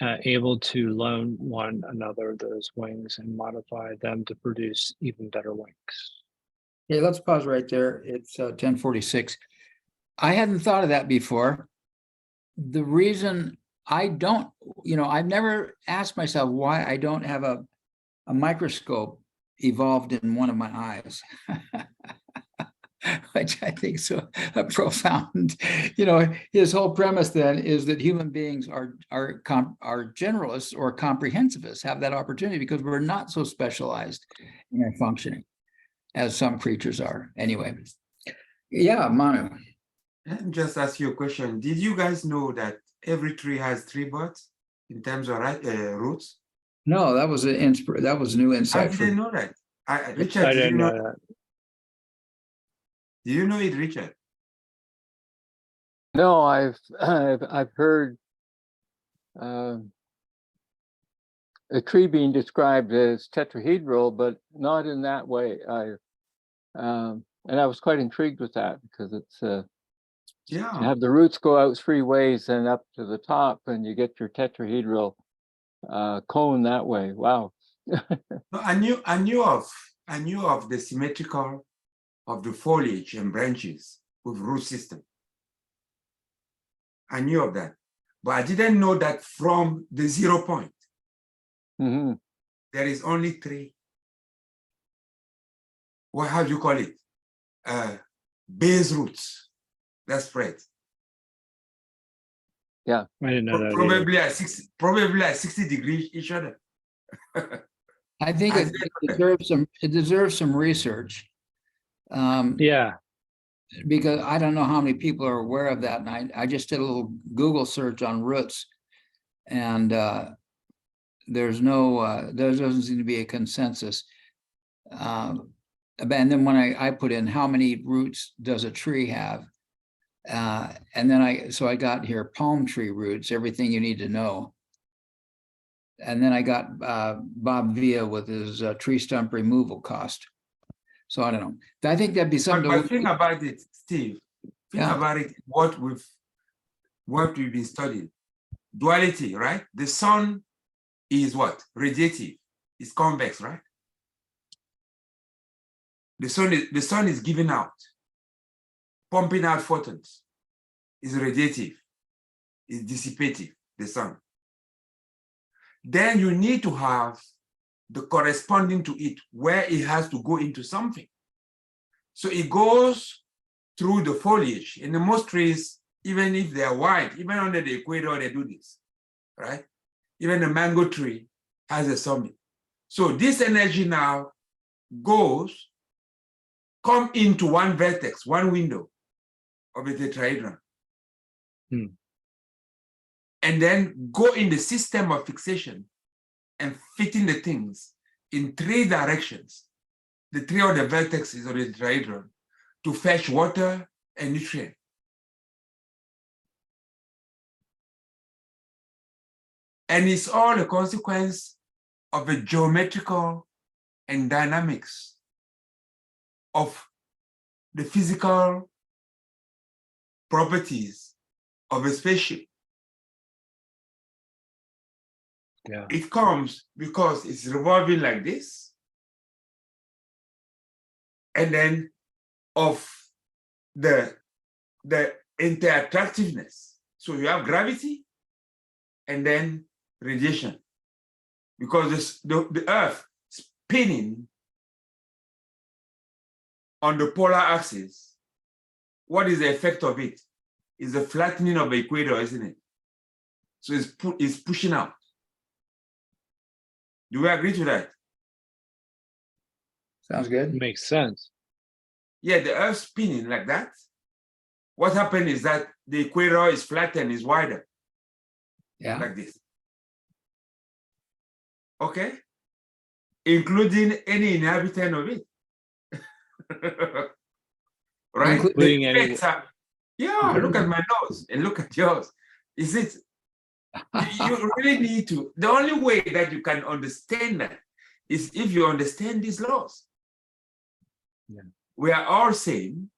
able to loan one another those wings and modify them to produce even better wings. Okay, let's pause right there. It's 10:46. I hadn't thought of that before. The reason I don't, I've never asked myself why I don't have a microscope evolved in one of my eyes. Which I think is so profound. His whole premise then is that human beings are generalists or comprehensivists, have that opportunity because we're not so specialized in our functioning as some creatures are. Anyway, yeah, Manu. Let me just ask you a question. Did you guys know that every tree has 3 buds in terms of roots? No, that was that was new I insight for didn't me. know that. Richard, I did didn't you know know? that. Do you know it, Richard? No, I've heard a tree being described as tetrahedral, but not in that way. And I was quite intrigued with that because it's to Yeah. have the roots go out 3 ways and up to the top, and you get your tetrahedral cone that way. Wow. No, I knew of the symmetrical of the foliage and branches with root system. I knew of that, but I didn't know that from the 0 point, Mm-hmm. there is only 3. How do you call it? Base roots that spread. Yeah, I didn't know that either. Probably at 60 degrees each other. I think I it deserves some research. Yeah, Because I don't know how many people are aware of that. And I just did a little Google search on roots, and there doesn't seem to be a consensus. And then when I put in how many roots does a tree have, and then I got here palm tree roots, everything you need to know. And then I got Bob Villa with his tree stump removal cost. So I don't know. I think that'd be something. But think about it, Steve. Think Yeah. about it. What we've been studying, duality, right? The sun is what? Radiative. It's convex, right? The sun is giving out, pumping out photons. It's radiative. It's dissipative. The sun. Then you need to have the corresponding to it, where it has to go into something. So it goes through the foliage. In the most trees, even if they are wide, even under the equator, they do this, right? Even the mango tree has a summit. So this energy now come into one vertex, one window of a tetrahedron. And then go in the system of fixation and fitting the things in 3 directions, the 3 of the vertexes of the tetrahedron, to fetch water and nutrient. And it's all a consequence of a geometrical and dynamics of the physical properties of a spaceship. Yeah. It comes because it's revolving like this, and then of the interactiveness. So you have gravity and then radiation, because the Earth spinning on the polar axis. What is the effect of it? Is the flattening of the equator, isn't it? So it's pushing out. Do we agree to that? Sounds good. Makes sense. Yeah, the Earth spinning like that. What happened is that the equator is flattened, is wider, Yeah. like this. Okay? Including any inhabitant of it. Right? Including The any- effects are, yeah, look at my nose and look at yours. Is it, you really need to, the only way that you can understand that is if you understand these laws. Yeah. We are all same,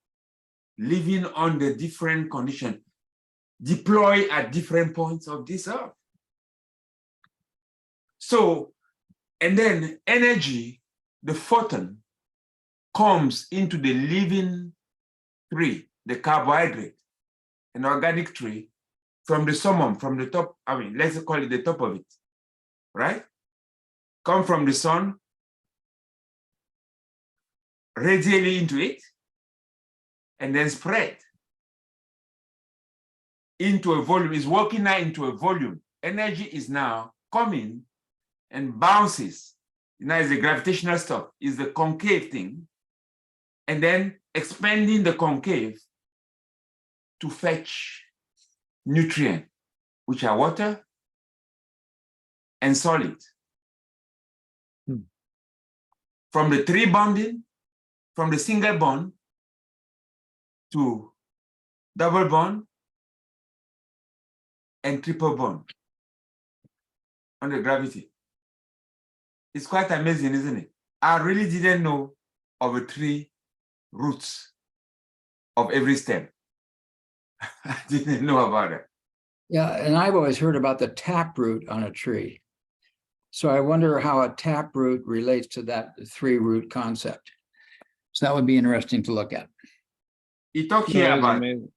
living under different conditions, deployed at different points of this earth. So, and then energy, the photon, comes into the living tree, the carbohydrate, an organic tree, from the summum, from the top, I mean, let's call it the top of it, right? Come from the sun, radially into it, and then spread into a volume. It's working now into a volume. Energy is now coming and bounces. Now it's the gravitational stuff, is the concave thing, and then expanding the concave to fetch nutrient, which are water and solid. From the three bonding, from the single bond to double bond and triple bond under gravity. It's quite amazing, isn't it? I really didn't know of the three roots of every stem. I didn't know about it. Yeah, and I've always heard about the taproot on a tree. So I wonder how a taproot relates to that three root concept. So that would be interesting to look at. He talked No, here that is about amazing.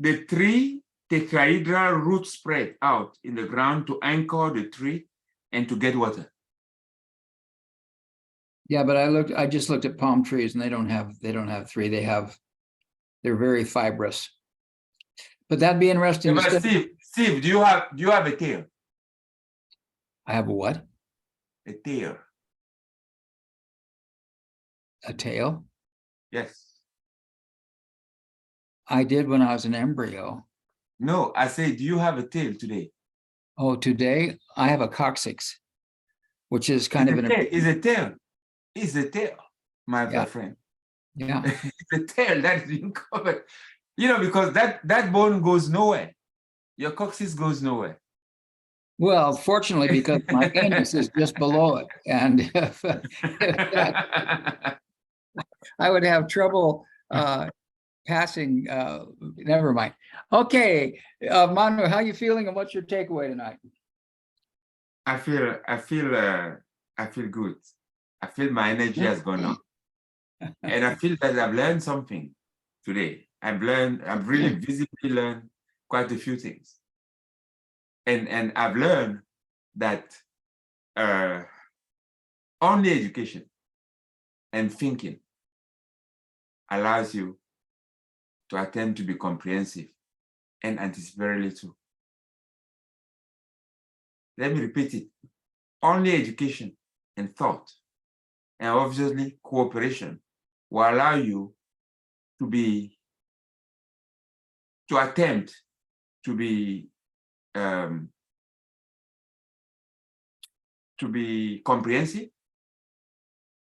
the three tetrahedral roots spread out in the ground to anchor the tree and to get water. Yeah, but I just looked at palm trees and they don't have three. They're very fibrous. But that'd be interesting. But Steve, do you have a tail? I have a what? A tail. A tail? Yes. I did when I was an embryo. No, I say, do you have a tail today? Oh, today I have a coccyx, which is kind of It's a tail. It's a tail, my Yeah. friend. Yeah. It's a tail that is covered. You know, because that bone goes nowhere. Your coccyx goes nowhere. Well, fortunately, because my anus is just below it, and if I would have trouble passing. Never mind. Okay, Manu, how you feeling, and what's your takeaway tonight? I feel good. I feel my energy has gone up, and I feel that I've learned something today. I've really visibly learned quite a few things, and I've learned that only education and thinking allows you to attempt to be comprehensive and anticipatory too. Let me repeat it. Only education and thought, and obviously cooperation, will allow you to attempt to be comprehensive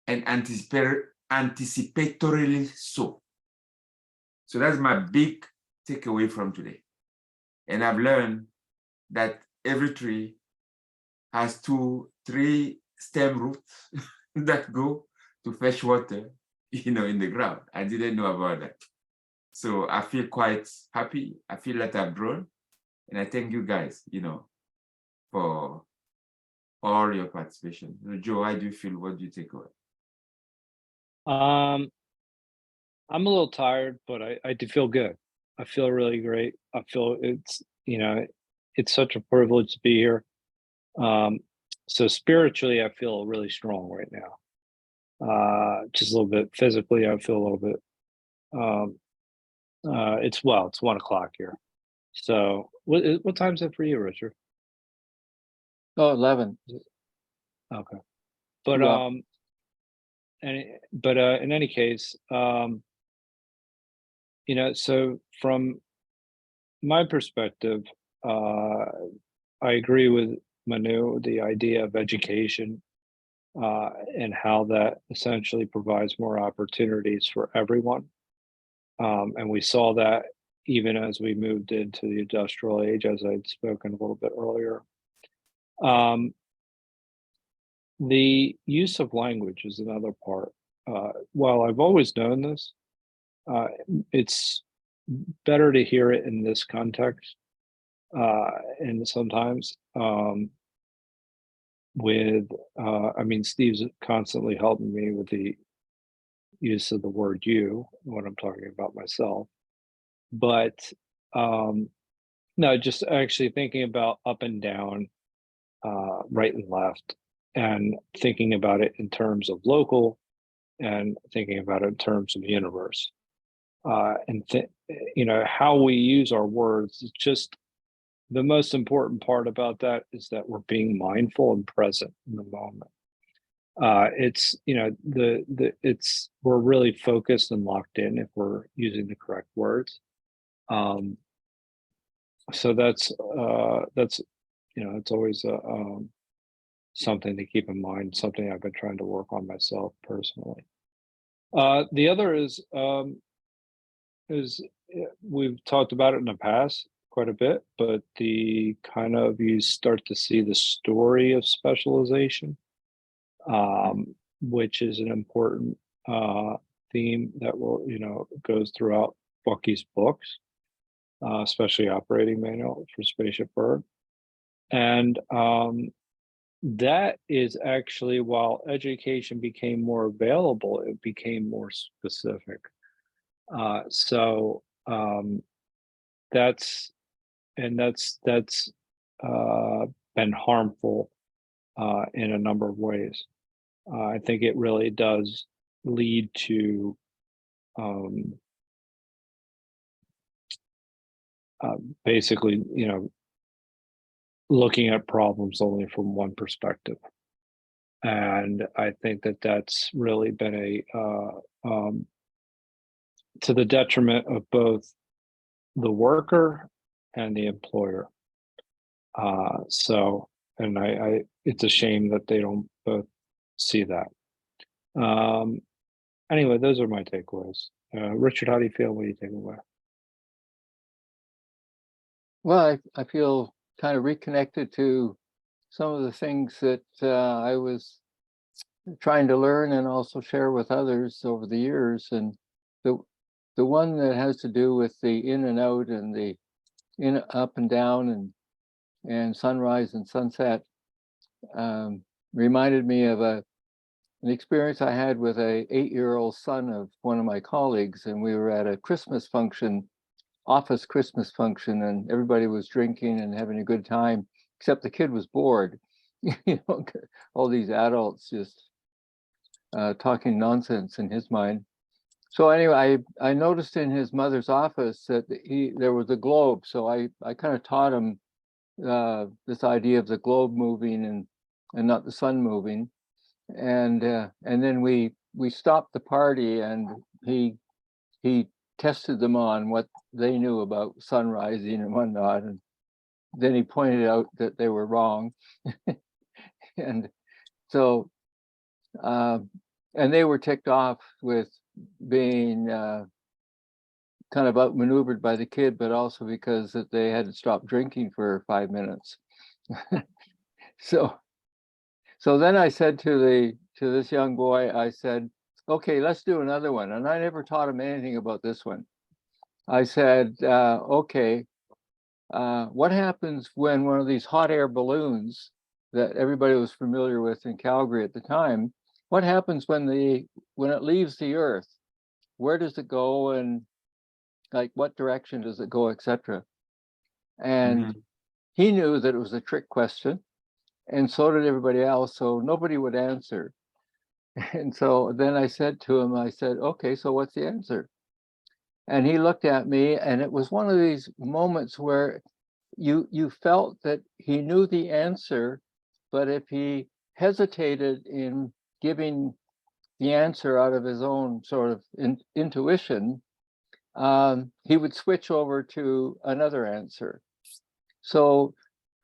and anticipatorily so. So that's my big takeaway from today. And I've learned that every tree has 3 stem roots that go to fetch water, in the ground. I didn't know about that. So I feel quite happy. I feel that I've grown. And I thank you guys, for all your participation. Joe, how do you feel? What do you take away? Um, I'm a little tired, but I do feel good. I feel really great. I feel it's such a privilege to be here. So spiritually, I feel really strong right now. Just a little bit physically, I feel a little bit. Um, it's 1 o'clock here. So what time is it for you, Richard? Oh, 11. Okay, but 2 hours. in any case, so from my perspective, I agree with Manu, the idea of education, and how that essentially provides more opportunities for everyone. And we saw that even as we moved into the industrial age, as I'd spoken a little bit earlier. The use of language is another part. While I've always known this, it's better to hear it in this context. And sometimes Steve's constantly helping me with the use of the word you when I'm talking about myself. But no, just actually thinking about up and down, right and left, and thinking about it in terms of local and thinking about it in terms of universe. How we use our words is just the most important part about that is that we're being mindful and present in the moment. It's we're really focused and locked in if we're using the correct words. So that's it's always something to keep in mind, something I've been trying to work on myself personally. The other is we've talked about it in the past quite a bit, but the kind of you start to see the story of specialization, which is an important theme that goes throughout Bucky's books, especially Operating Manual for Spaceship Earth. And that is actually, while education became more available, it became more specific. So that's been harmful in a number of ways. I think it really does lead to basically, looking at problems only from one perspective. And I think that that's really been to the detriment of both the worker and the employer. And it's a shame that they don't both see that. Anyway, those are my takeaways. Richard, how do you feel? What do you take away? Well, I feel kind of reconnected to some of the things that I was trying to learn and also share with others over the years. And the one that has to do with the in and out and the up and down and sunrise and sunset reminded me of an experience I had with a 8-year-old son of one of my colleagues, and we were at a Christmas function, office Christmas function, and everybody was drinking and having a good time, except the kid was bored. All these adults just talking nonsense in his mind. So anyway, I noticed in his mother's office that there was a globe. So I kind of taught him this idea of the globe moving and not the sun moving. And then we stopped the party, and he tested them on what they knew about sun rising and whatnot. And then he pointed out that they were wrong. And so, and they were ticked off with being kind of outmaneuvered by the kid, but also because that they had to stop drinking for 5 minutes. So then I said to this young boy, I said, okay, let's do another one. And I never taught him anything about this one. I said, okay, what happens when one of these hot air balloons that everybody was familiar with in Calgary at the time, what happens when it leaves the earth? Where does it go, and like what direction does it go, etc. And he knew that it was a trick question, and so did everybody else, so nobody would answer. And so then I said to him, I said, okay, so what's the answer? And he looked at me, and it was one of these moments where you felt that he knew the answer, but if he hesitated in giving the answer out of his own sort of intuition, he would switch over to another answer. So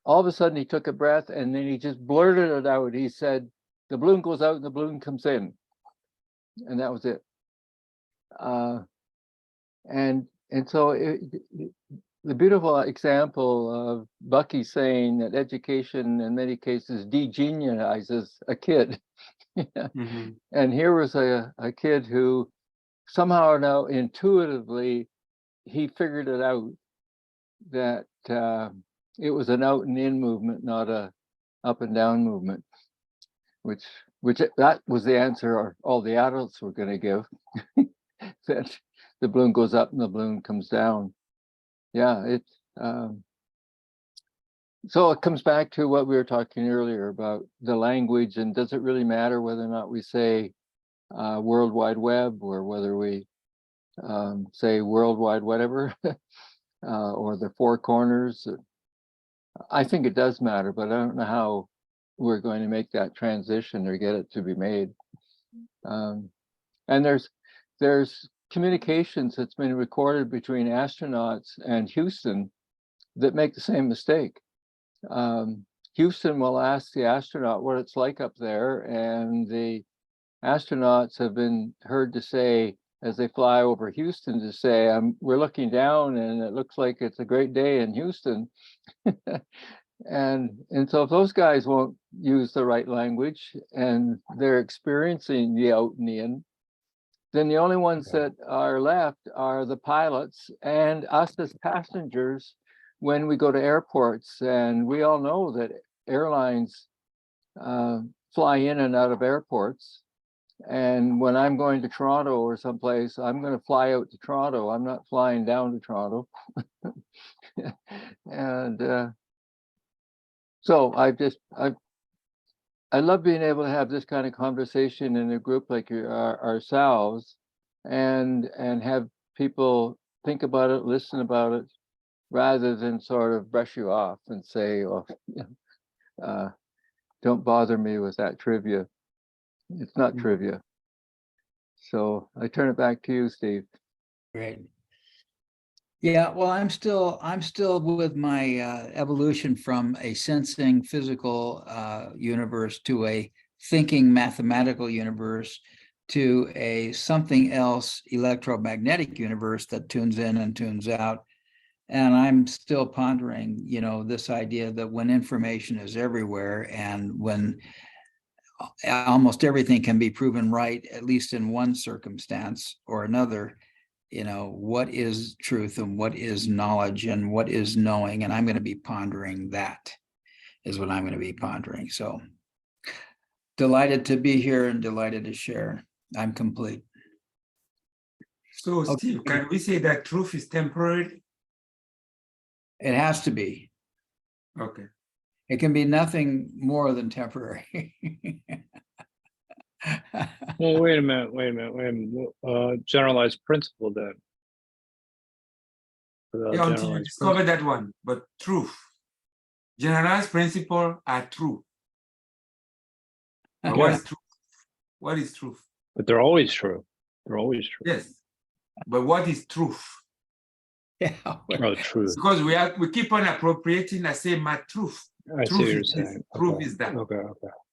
all of a sudden he took a breath, and then he just blurted it out. He said, the balloon goes out and the balloon comes in. And that was it. And so the beautiful example of Bucky saying that education in many cases degenionizes a kid. And here was a kid who somehow now intuitively he figured it out that it was an out and in movement, not a up and down movement, which that was the answer all the adults were going to give. That the balloon goes up and the balloon comes down. Yeah, so it comes back to what we were talking earlier about the language, and does it really matter whether or not we say World Wide Web, or whether we say World Wide whatever, or the four corners? I think it does matter, but I don't know how we're going to make that transition or get it to be made. And there's communications that's been recorded between astronauts and Houston that make the same mistake. Houston will ask the astronaut what it's like up there, and the astronauts have been heard to say, as they fly over Houston, to say, we're looking down and it looks like it's a great day in Houston. And so if those guys won't use the right language and they're experiencing the out and the in, then the only ones that are left are the pilots and us as passengers when we go to airports. And we all know that airlines fly in and out of airports. And when I'm going to Toronto or someplace, I'm going to fly out to Toronto. I'm not flying down to Toronto. And so I love being able to have this kind of conversation in a group like ourselves, and have people think about it, listen about it, rather than sort of brush you off and say, oh, don't bother me with that trivia. It's not trivia. So I turn it back to you, Steve. Great. Yeah, well, I'm still with my evolution from a sensing physical universe to a thinking mathematical universe to a something else electromagnetic universe that tunes in and tunes out. And I'm still pondering, this idea that when information is everywhere, and when almost everything can be proven right, at least in one circumstance or another, what is truth and what is knowledge and what is knowing? And I'm going to be pondering that, is what I'm going to be pondering. So delighted to be here and delighted to share. I'm complete. So, Steve, can we say that truth is temporary? It has to be. Okay. It can be nothing more than temporary. Well, wait a minute. Generalized principle then. Yeah, until you discover that one, but truth. Generalized principles are true. But what is truth? What is truth? But they're always true. They're always true. Yes. But what is truth? Yeah. Oh, truth. Because we keep on appropriating the same truth. I see what you're saying. Truth is that. Okay.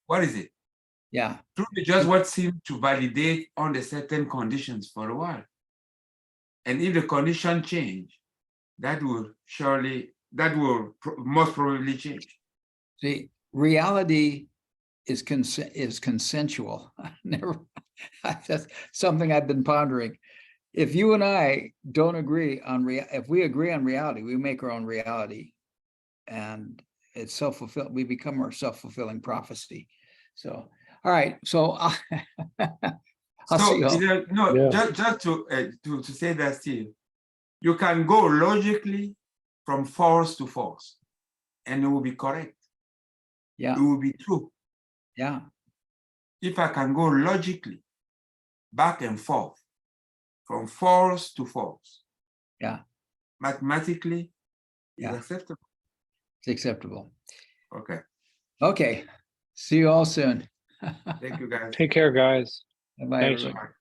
What is it? Yeah. Truth is just what seems to validate under certain conditions for a while. And if the condition change, that will most probably change. See, reality is consensual. That's something I've been pondering. if you and I don't agree on if we agree on reality, we make our own reality. And it's self-fulfilling, we become our self-fulfilling prophecy. So, all right, so I'll So, see you all. no, Yeah. just to say that, Steve, you can go logically from false to false, and it will be correct. Yeah, It will be true. yeah, If I can go logically back and forth from false to false, yeah, mathematically, it's Yeah. acceptable. it's acceptable. Okay. Okay, see you all soon. Thank you, guys. Take care, guys. Bye, Thank you. everybody.